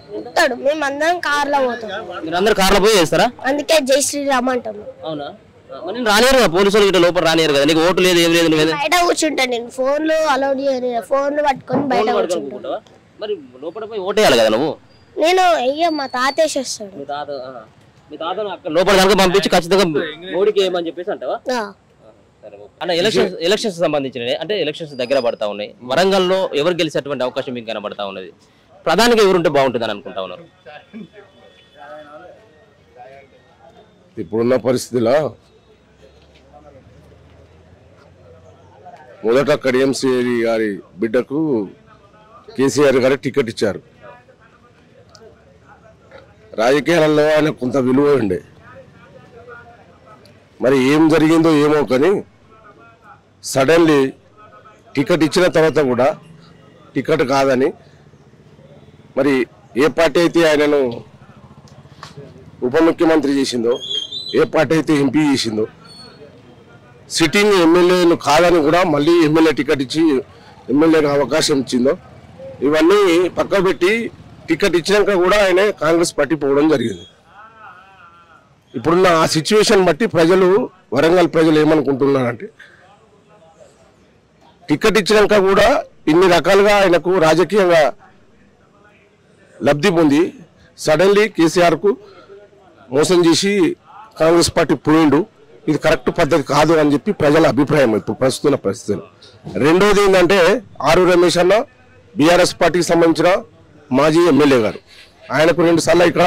మేము అందరం కార్ లో పోతాం. మీరు అందరు కార్లో పోయి చేస్తారా? అందుకే జై శ్రీరామ్ అంటాము. అవునా? మరి రానియరు కదా, పోలీసులు గిట్ట లోపల రానియరు కదా. నీకు ఓటు లేదు, ఏం లేదు, బయట కూర్చుంటా. నేను ఫోన్లు అలౌడ్ చేయను, ఫోన్లు పట్టుకొని బయట కూర్చుంటా. మరి లోపల పోయి ఓటేయాలి కదా నువ్వు. నేను అయ్యా మా తాతేసి వస్తాడు. మీ తాత లోపల కనుక పంపించి ఖచ్చితంగా మోడీకి ఏమని చెప్పేసి అంటావా? అన్న, ఎలక్షన్స్ సంబంధించిన అంటే ఎలక్షన్స్ దగ్గర పడతా ఉన్నాయి. వరంగల్లో ఎవరు గెలిచేటువంటి అవకాశం మీకు కనబడతా ఉన్నది? ప్రధానిగా ఎవరుంటే బాగుంటుందని అనుకుంటా ఉన్నారు? ఇప్పుడున్న పరిస్థితిలో మొదట కడియం శ్రీ గారి బిడ్డకు కేసీఆర్ గారు టికెట్ ఇచ్చారు. రాజకీయాలలో ఆయన కొంత విలువ ఉండే, మరి ఏం జరిగిందో ఏమో కానీ సడన్లీ టికెట్ ఇచ్చిన తర్వాత కూడా టికెట్ కాదని, మరి ఏ పార్టీ అయితే ఆయనను ఉప ముఖ్యమంత్రి చేసిందో, ఏ పార్టీ అయితే ఎంపీ చేసిందో, సిట్టింగ్ ఎమ్మెల్యేలు కాదని కూడా మళ్ళీ ఎమ్మెల్యే టికెట్ ఇచ్చి ఎమ్మెల్యేకి అవకాశం ఇచ్చిందో, ఇవన్నీ పక్క పెట్టి టికెట్ ఇచ్చినాక కూడా ఆయన కాంగ్రెస్ పార్టీ పోవడం జరిగింది. ఇప్పుడున్న ఆ సిచ్యువేషన్ బట్టి ప్రజలు, వరంగల్ ప్రజలు ఏమనుకుంటున్నారంటే, టికెట్ ఇచ్చినాక కూడా ఇన్ని రకాలుగా ఆయనకు రాజకీయంగా లబ్ధి పొంది సడన్లీ కేసీఆర్కు మోసం చేసి కాంగ్రెస్ పార్టీ పోయిండు, ఇది కరెక్ట్ పద్ధతి కాదు అని చెప్పి ప్రజల అభిప్రాయం ఇప్పుడు ప్రస్తుత పరిస్థితులు. రెండోది ఏంటంటే, ఆరు రమేష్ అన్న బీఆర్ఎస్ పార్టీకి సంబంధించిన మాజీ ఎమ్మెల్యే గారు, ఆయనకు 2 సార్లు ఇక్కడ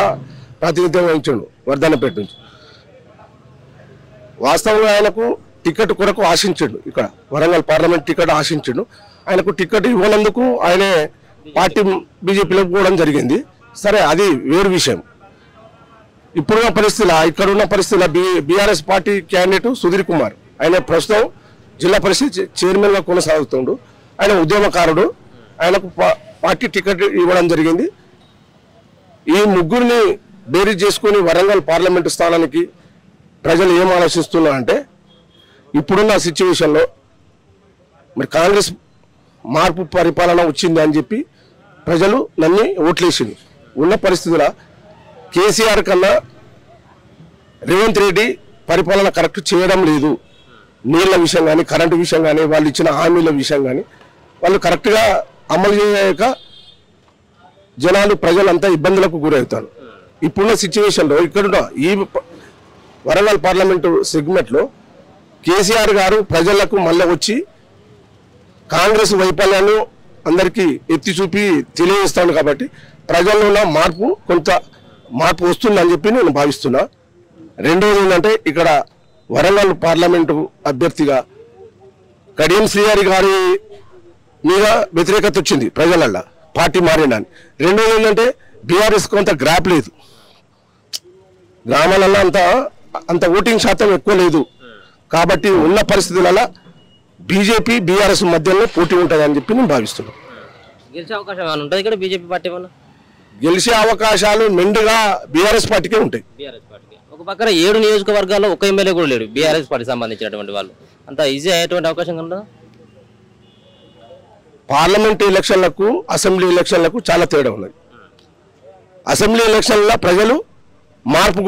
ప్రాతినిధ్యం వహించాడు వర్ధన్నపేట నుంచి. వాస్తవంగా ఆయనకు టికెట్ కొరకు ఆశించాడు, ఇక్కడ వరంగల్ పార్లమెంట్ టికెట్ ఆశించాడు. ఆయనకు టికెట్ ఇవ్వనందుకు ఆయన పార్టీ బీజేపీలోకి పోవడం జరిగింది. సరే, అది వేరు విషయం. ఇప్పుడున్న పరిస్థితుల, ఇక్కడున్న పరిస్థితుల BRS party candidate Sudheer Kumar, ఆయన ప్రస్తుతం జిల్లా పరిషత్ చైర్మన్గా కొనసాగుతుండు. ఆయన ఉద్యమకారుడు, ఆయనకు పార్టీ టికెట్ ఇవ్వడం జరిగింది. ఈ ముగ్గురిని బేరీ చేసుకుని వరంగల్ పార్లమెంటు స్థానానికి ప్రజలు ఏం ఆలోచిస్తున్నారంటే, ఇప్పుడున్న సిచ్యువేషన్లో మరి కాంగ్రెస్ మార్పు పరిపాలన వచ్చింది అని చెప్పి ప్రజలు నన్ను ఓట్లేసింది. ఉన్న పరిస్థితుల కేసీఆర్ కన్నా రేవంత్ రెడ్డి పరిపాలన కరెక్ట్ చేయడం లేదు. నీళ్ల విషయం కానీ, కరెంటు విషయం కానీ, వాళ్ళు ఇచ్చిన హామీల విషయం కానీ వాళ్ళు కరెక్ట్గా అమలు చేయక జనాలు, ప్రజలంతా ఇబ్బందులకు గురవుతారు. ఇప్పుడున్న సిచ్యువేషన్లో ఇక్కడ ఈ వరంగల్ పార్లమెంటు సెగ్మెంట్లో కేసీఆర్ గారు ప్రజలకు మళ్ళీ వచ్చి కాంగ్రెస్ వైఫల్యాన్ని అందరికీ ఎత్తి చూపి తెలియజేస్తాను. కాబట్టి ప్రజల్లో ఉన్న మార్పు కొంత మార్పు వస్తుందని చెప్పి నేను భావిస్తున్నా. రెండోది ఏంటంటే ఇక్కడ వరంగల్ పార్లమెంటు అభ్యర్థిగా కడియం శ్రీహరి గారి మీద వ్యతిరేకత వచ్చింది ప్రజలల్లో, పార్టీ మారిందని. రెండోది ఏంటంటే బీఆర్ఎస్ కొంత గ్రాప్ లేదు, గ్రామాలలో అంత ఓటింగ్ శాతం ఎక్కువ లేదు. కాబట్టి ఉన్న పరిస్థితులలో బీజేపీ బీఆర్ఎస్ మధ్యలో పోటీ ఉంటుందని చెప్పి నేను భావిస్తున్నాను. గెలిచే అవకాశం ఏమైనా ఉంటుంది ఇక్కడ బీజేపీ పార్టీ వల్ల? గెలిచే అవకాశాలు మెండుగా బీఆర్ఎస్ పార్టీకే ఉంటాయి. బీఆర్ఎస్ పార్టీకి ఒక పక్కన 7 నియోజకవర్గాల్లో ఒక ఎమ్మెల్యే కూడా లేడు బీఆర్ఎస్ పార్టీ సంబంధించినటువంటి వాళ్ళు. అంత ఈజీ అయ్యేటువంటి అవకాశం ఉండదు. పార్లమెంట్ ఎలక్షన్లకు అసెంబ్లీ ఎలక్షన్లకు చాలా తేడా ఉన్నది. అసెంబ్లీ ఎలక్షన్లో ప్రజలు మార్పు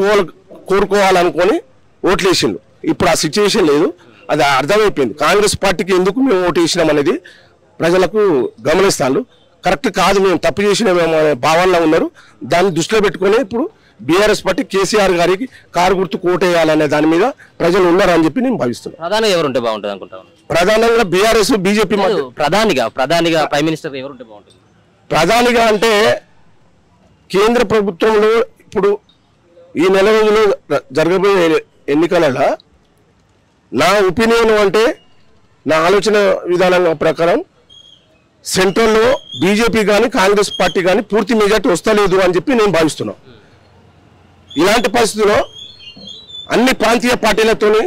కోరుకోవాలనుకొని ఓట్లు వేసిండు. ఇప్పుడు ఆ సిచ్యువేషన్ లేదు, అది అర్థమైపోయింది. కాంగ్రెస్ పార్టీకి ఎందుకు మేము ఓటు వేసినాం అనేది ప్రజలకు గమనిస్తాను. కరెక్ట్ కాదు, మేము తప్పు చేసినామేమో అనే భావనలో ఉన్నారు. దాన్ని దృష్టిలో పెట్టుకుని ఇప్పుడు బీఆర్ఎస్ పార్టీ కేసీఆర్ గారికి కారు గుర్తు కోటేయాలనే దాని మీద ప్రజలు ఉన్నారని చెప్పి నేను భావిస్తున్నాను. ప్రధానంగా ఎవరుంటే బాగుంటుంది అనుకుంటాను? ప్రధానంగా బీఆర్ఎస్ బీజేపీ. ప్రధానిగా ప్రైమ్ మినిస్టర్ ఎవరుంటే బాగుంటుంది? ప్రధానిగా అంటే కేంద్ర ప్రభుత్వంలో ఇప్పుడు ఈ నెల రోజులు జరగబోయే ఎన్నికలలో నా ఒపీనియన్ అంటే, నా ఆలోచన విధానం ప్రకారం సెంట్రల్లో బీజేపీ కానీ కాంగ్రెస్ పార్టీ కానీ పూర్తి మెజార్టీ వస్తలేదు అని చెప్పి నేను భావిస్తున్నాను. ఇలాంటి పరిస్థితుల్లో అన్ని ప్రాంతీయ పార్టీలతోని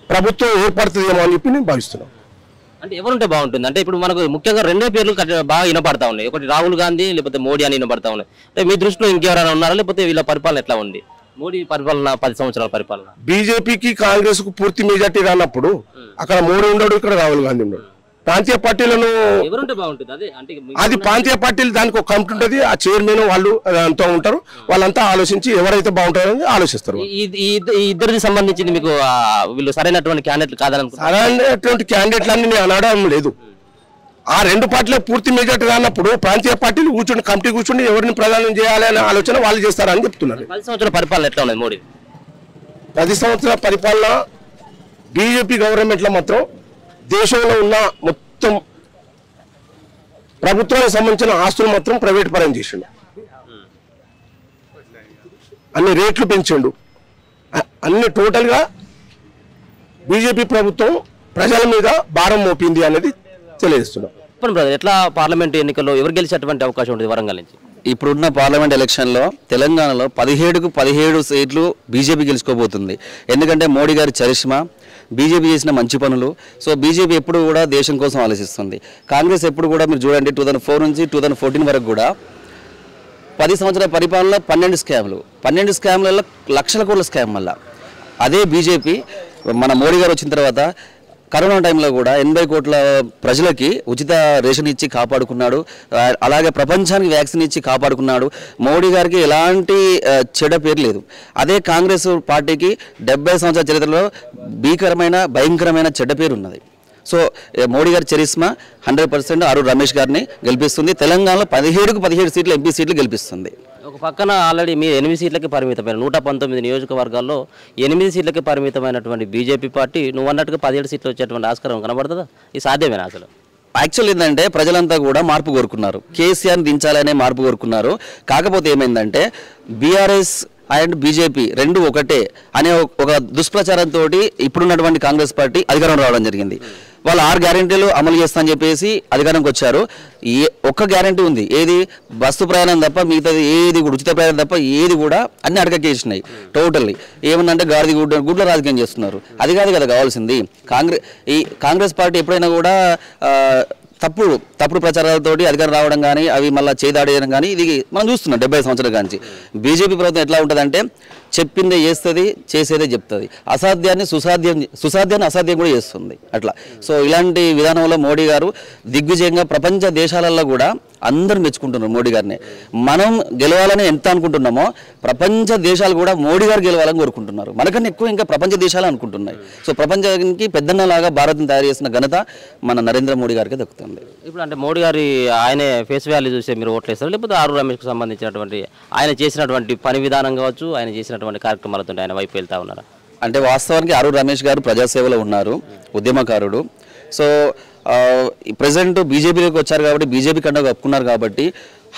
ప్రభుత్వం ఏర్పడుతుందేమో అని చెప్పి నేను భావిస్తున్నాను. అంటే ఎవరుంటే బాగుంటుంది అంటే ఇప్పుడు మనకు ముఖ్యంగా 2 పేర్లు బాగా వినపడతా ఉన్నాయి. ఒకటి రాహుల్ గాంధీ లేకపోతే మోడీ అని వినపడతా ఉన్నాయి. అంటే మీ దృష్టిలో ఇంకెవరైనా ఉన్నారా, లేకపోతే వీళ్ళ పరిపాలన ఎట్లా ఉంది? మోడీ పరిపాలన 10 సంవత్సరాల పరిపాలన. బీజేపీకి కాంగ్రెస్ కు పూర్తి మెజార్టీ రానప్పుడు అక్కడ మోడీ ఉండడు, ఇక్కడ రాహుల్ గాంధీ ఉండడు. ప్రాంతీయ పార్టీలను ఎవరుంటే బాగుంటుంది? అదే అంటే అది ప్రాంతీయ పార్టీలు దానికి ఒక కమిటీ ఉంటుంది, ఆ చైర్మన్ వాళ్ళు అంతా ఉంటారు. వాళ్ళంతా ఆలోచించి ఎవరైతే బాగుంటారని ఆలోచిస్తారు. ఈ ఇద్దరికి సంబంధించింది మీకు వీళ్ళు సరైనటువంటి క్యాండిడేట్లు కాదని సరైనటువంటి క్యాండిడేట్లన్నీ నేను అనడం లేదు. ఆ 2 పార్టీలకు పూర్తి మెజార్టీ రానప్పుడు ప్రాంతీయ పార్టీలు కూర్చొని కమిటీ కూర్చొని ఎవరిని ప్రధానం చేయాలి అనే ఆలోచన వాళ్ళు చేస్తారని చెప్తున్నారు. 10 సంవత్సరాల పరిపాలన ఎట్లా ఉన్నది మోడీ? 10 సంవత్సరాల పరిపాలన బీజేపీ గవర్నమెంట్లో మాత్రం దేశంలో ఉన్న మొత్తం ప్రభుత్వానికి సంబంధించిన ఆస్తులు మాత్రం ప్రైవేట్ పరం చేసిండు, అన్ని రేట్లు పెంచిండు, అన్ని టోటల్గా బీజేపీ ప్రభుత్వం ప్రజల మీద భారం మోపింది అనేది తెలియజేస్తున్నాం. ఎట్లా పార్లమెంట్ ఎన్నికల్లో ఎవరు గెలిచేటువంటి అవకాశం ఉంటుంది వరంగల్ నుంచి? ఇప్పుడున్న పార్లమెంట్ ఎలక్షన్లో తెలంగాణలో 17కు 17 సీట్లు బీజేపీ గెలుచుకోబోతుంది. ఎందుకంటే మోడీ గారి చరిష్మా, బీజేపీ చేసిన మంచి పనులు. సో బీజేపీ ఎప్పుడు కూడా దేశం కోసం ఆలోచిస్తుంది. కాంగ్రెస్ ఎప్పుడు కూడా మీరు చూడండి 2004 నుంచి 2014 వరకు కూడా 10 సంవత్సరాల పరిపాలనలో 12 స్కామ్లలో లక్షల కోట్ల స్కామ్. వల్ల అదే బీజేపీ మన మోడీ గారు వచ్చిన తర్వాత కరోనా టైంలో కూడా 80 కోట్ల ప్రజలకి ఉచిత రేషన్ ఇచ్చి కాపాడుకున్నాడు. అలాగే ప్రపంచానికి వ్యాక్సిన్ ఇచ్చి కాపాడుకున్నాడు. మోడీ గారికి ఎలాంటి చెడ్డ పేరు లేదు. అదే కాంగ్రెస్ పార్టీకి 70 సంవత్సరాల చరిత్రలో భయంకరమైన చెడ్డ పేరు ఉన్నది. సో మోడీ గారి చరిష్మా 100% ఆరూరు రమేష్ గారిని గెలిపిస్తుంది. తెలంగాణలో 17కు 17 సీట్లు ఎంపీ సీట్లు గెలిపిస్తుంది. ఒక పక్కన ఆల్రెడీ మీరు 8 సీట్లకి పరిమితమైన 119 నియోజకవర్గాల్లో 8 సీట్లకి పరిమితమైనటువంటి బీజేపీ పార్టీ నువ్వు అన్నట్టుగా 17 సీట్లు వచ్చేటువంటి ఆస్కారం కనబడుతుందా? ఇది సాధ్యమేనా? అసలు యాక్చువల్ ఏంటంటే ప్రజలంతా కూడా మార్పు కోరుకున్నారు, కేసీఆర్ని దించాలనే మార్పు కోరుకున్నారు. కాకపోతే ఏమైందంటే బీఆర్ఎస్ అండ్ బీజేపీ 2 ఒకటే అనే ఒక దుష్ప్రచారంతో ఇప్పుడున్నటువంటి కాంగ్రెస్ పార్టీ అధికారం రావడం జరిగింది. వాళ్ళు 6 గ్యారెంటీలు అమలు చేస్తామని చెప్పేసి అధికారంకి వచ్చారు. ఒక్క గ్యారెంటీ ఉంది, ఏది? బస్సు ప్రయాణం తప్ప మిగతాది ఏది కూడా, ఉచిత ప్రయాణం తప్ప ఏది కూడా అన్ని అడగకేసినాయి టోటల్లీ. ఏమన్నంటే గాడిది గుడ్ల రాజకీయం చేస్తున్నారు. అది కాదు కదా కావాల్సింది. కాంగ్రెస్ పార్టీ ఎప్పుడైనా కూడా తప్పుడు ప్రచారాలతోటి అధికారం రావడం కానీ అవి మళ్ళీ చేదాడేయడం కానీ ఇది మనం చూస్తున్నాం 70 సంవత్సరాల నుంచి. బీజేపీ ప్రభుత్వం ఎట్లా ఉంటుందంటే చెప్పిందే చేస్తుంది, చేసేదే చెప్తుంది. సుసాధ్యాన్ని అసాధ్యం కూడా చేస్తుంది అట్లా. సో ఇలాంటి విధానంలో మోడీ గారు దిగ్విజయంగా ప్రపంచ దేశాలలో కూడా అందరూ మెచ్చుకుంటున్నారు మోడీ గారిని. మనం గెలవాలని ఎంత అనుకుంటున్నామో ప్రపంచ దేశాలు కూడా మోడీ గారు గెలవాలని కోరుకుంటున్నారు. మనకన్నా ఎక్కువ ఇంకా ప్రపంచ దేశాలు అనుకుంటున్నాయి. సో ప్రపంచానికి పెద్దన్నలాగా భారత్ని తయారు చేసిన ఘనత మన నరేంద్ర మోడీ గారికి దక్కుతుంది. ఇప్పుడు అంటే మోడీ గారి ఆయనే ఫేస్ వాల్యూ చూసే మీరు ఓట్లు వేస్తారు, లేకపోతే ఆరూరు రమేష్కి సంబంధించినటువంటి ఆయన చేసినటువంటి పని విధానం కావచ్చు, ఆయన చేసినటువంటి కార్యక్రమాలతో ఆయన వైపు వెళ్తా ఉన్నారా? అంటే వాస్తవానికి ఆరూరు రమేష్ గారు ప్రజాసేవలో ఉన్నారు, ఉద్యమకారుడు. సో ప్రజెంట్ బీజేపీలోకి వచ్చారు కాబట్టి బీజేపీ కంటే కప్పుకున్నారు కాబట్టి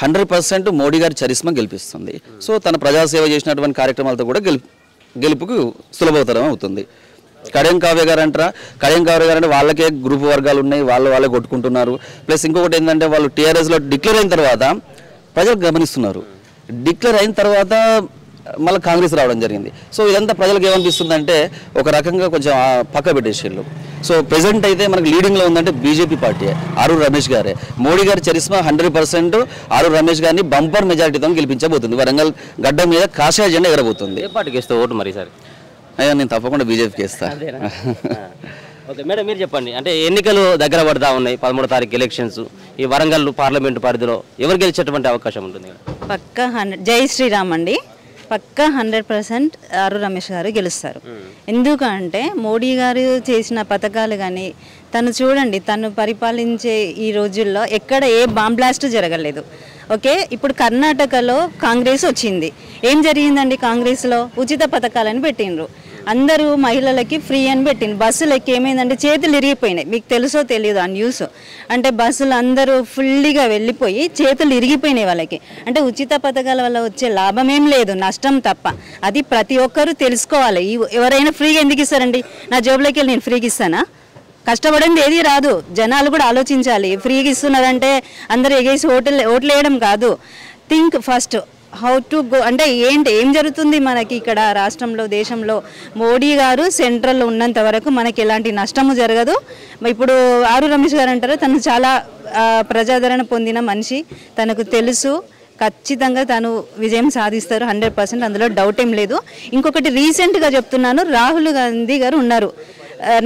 100% మోడీ గారి చరిస్మా గెలిపిస్తుంది. సో తన ప్రజాసేవ చేసినటువంటి కార్యక్రమాలతో కూడా గెలుపుకు సులభతరం అవుతుంది. కడియం కావ్య గారు అంటారా, కడియం కావ్య గారు అంటే వాళ్ళకే గ్రూప్ వర్గాలు ఉన్నాయి, వాళ్ళే కొట్టుకుంటున్నారు. ప్లస్ ఇంకొకటి ఏంటంటే వాళ్ళు టీఆర్ఎస్లో డిక్లేర్ అయిన తర్వాత ప్రజలు గమనిస్తున్నారు, డిక్లేర్ అయిన తర్వాత మళ్ళీ కాంగ్రెస్ రావడం జరిగింది. సో ఇదంతా ప్రజలకు ఏమనిపిస్తుందంటే ఒక రకంగా కొంచెం పక్క పెట్టేసేళ్ళు. సో ప్రెసెంట్ అయితే మనకు లీడింగ్లో ఉందంటే బీజేపీ పార్టీ, ఆరూరు రమేష్ గారే. మోడీ గారి చరిస్మా 100% ఆరూరు రమేష్ గారిని బంపర్ మెజారిటీతో గెలిపించబోతుంది. వరంగల్ గడ్డ మీద కాషాయ జెండా ఎగరబోతుంది. ఏ పార్టీకి ఇస్తే ఓటు మరి సార్? అయ్యా నేను తప్పకుండా బీజేపీకి ఇస్తాను. ఓకే మేడం, మీరు చెప్పండి. అంటే ఎన్నికలు దగ్గర పడతా ఉన్నాయి, 13వ తారీఖు ఎలక్షన్స్. ఈ వరంగల్ పార్లమెంటు పరిధిలో ఎవరు గెలిచేటువంటి అవకాశం ఉంటుంది? పక్కా 100. జై శ్రీరామ్ అండి. పక్కా 100% ఆరు రమేష్ గారు గెలుస్తారు. ఎందుకంటే మోడీ గారు చేసిన పథకాలు కానీ తను చూడండి, తను పరిపాలించే ఈ రోజుల్లో ఎక్కడ ఏ బాంబ్ బ్లాస్ట్ జరగలేదు. ఓకే, ఇప్పుడు కర్ణాటకలో కాంగ్రెస్ వచ్చింది. ఏం జరిగిందండి? కాంగ్రెస్లో ఉచిత పథకాలని పెట్టిండ్రు, అందరూ మహిళలకి ఫ్రీ అని పెట్టింది. బస్సులకి ఏమైందంటే చేతులు ఇరిగిపోయినాయి. మీకు తెలుసో తెలియదు ఆ న్యూస్. అంటే బస్సులు అందరూ ఫుల్లీగా వెళ్ళిపోయి చేతులు ఇరిగిపోయినాయి వాళ్ళకి. అంటే ఉచిత పథకాల వల్ల వచ్చే లాభం ఏం లేదు, నష్టం తప్ప. అది ప్రతి ఒక్కరూ తెలుసుకోవాలి. ఎవరైనా ఫ్రీగా ఎందుకు ఇస్తారండి? నా జోబులోకి వెళ్ళి నేను ఫ్రీగా ఇస్తానా? కష్టపడింది ఏది రాదు. జనాలు కూడా ఆలోచించాలి. ఫ్రీగా ఇస్తున్నారంటే అందరూ ఎగేసి ఓట్లు వేయడం కాదు. Think first how to go. అంటే ఏం జరుగుతుంది మనకి ఇక్కడ రాష్ట్రంలో, దేశంలో? మోడీ గారు సెంట్రల్లో ఉన్నంత వరకు మనకి ఎలాంటి నష్టము జరగదు. ఇప్పుడు ఆరు రమేష్ గారు అంటారు, తను చాలా ప్రజాదరణ పొందిన మనిషి, తనకు తెలుసు ఖచ్చితంగా తను విజయం సాధిస్తారు 100%, అందులో డౌట్ ఏం లేదు. ఇంకొకటి రీసెంట్గా చెప్తున్నాను, రాహుల్ గాంధీ గారు ఉన్నారు,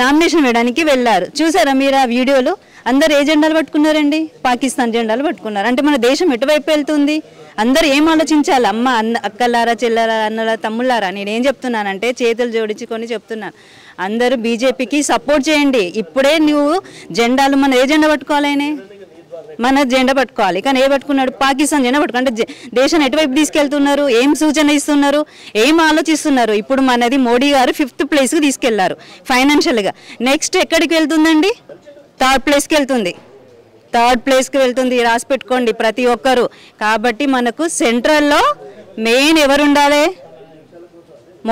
నామినేషన్ వేయడానికి వెళ్ళారు. చూసారా మీరు ఆ వీడియోలు? అందరు ఏ జెండాలు పట్టుకున్నారండి? పాకిస్తాన్ జెండాలు పట్టుకున్నారు. అంటే మన దేశం ఎటువైపు వెళ్తుంది? అందరూ ఏం ఆలోచించాలి? అమ్మ అక్కలారా, చెల్లెలారా, అన్నలా, తమ్ముళ్ళారా, నేనేం చెప్తున్నానంటే చేతులు జోడించుకొని చెప్తున్నాను, అందరూ బీజేపీకి సపోర్ట్ చేయండి. ఇప్పుడే నువ్వు జెండాలు, మన ఏ జెండా పట్టుకోవాలనే? మన జెండా పట్టుకోవాలి. కానీ ఏ పట్టుకున్నాడు? పాకిస్తాన్ జెండా పట్టుకో. అంటే దేశాన్ని ఎటువైపు తీసుకెళ్తున్నారు? ఏం సూచన ఇస్తున్నారు? ఏం ఆలోచిస్తున్నారు? ఇప్పుడు మనది మోడీ గారు 5th ప్లేస్కి తీసుకెళ్లారు ఫైనాన్షియల్గా. నెక్స్ట్ ఎక్కడికి వెళ్తుందండి? 3rd ప్లేస్కి వెళ్తుంది. 3rd ప్లేస్కి వెళ్తుంది. రాసి పెట్టుకోండి ప్రతి ఒక్కరు. కాబట్టి మనకు సెంట్రల్లో మెయిన్ ఎవరు ఉండాలి?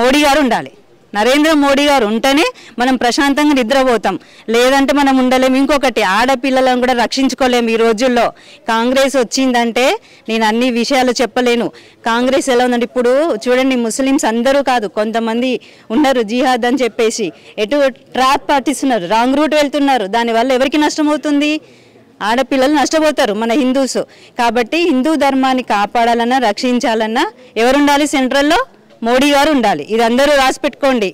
మోడీ గారు ఉండాలి. నరేంద్ర మోడీ గారు ఉంటేనే మనం ప్రశాంతంగా నిద్రపోతాం, లేదంటే మనం ఉండలేము. ఇంకొకటి, ఆడపిల్లలను కూడా రక్షించుకోలేము ఈ రోజుల్లో. కాంగ్రెస్ వచ్చిందంటే నేను అన్ని విషయాలు చెప్పలేను. కాంగ్రెస్ ఎలా ఉందంటే ఇప్పుడు చూడండి, ముస్లిమ్స్ అందరూ కాదు, కొంతమంది ఉన్నారు జిహాద్ అని చెప్పేసి ఎటు ట్రాప్ పాటిస్తున్నారు, రాంగ్ రూట్ వెళ్తున్నారు. దానివల్ల ఎవరికి నష్టం అవుతుంది? ఆడపిల్లలు నష్టపోతారు, మన హిందూస్. కాబట్టి హిందూ ధర్మాన్ని కాపాడాలన్నా, రక్షించాలన్నా ఎవరు ఉండాలి? సెంట్రల్లో మోడీ గారు ఉండాలి. ఇది అందరూ రాసి పెట్టుకోండి.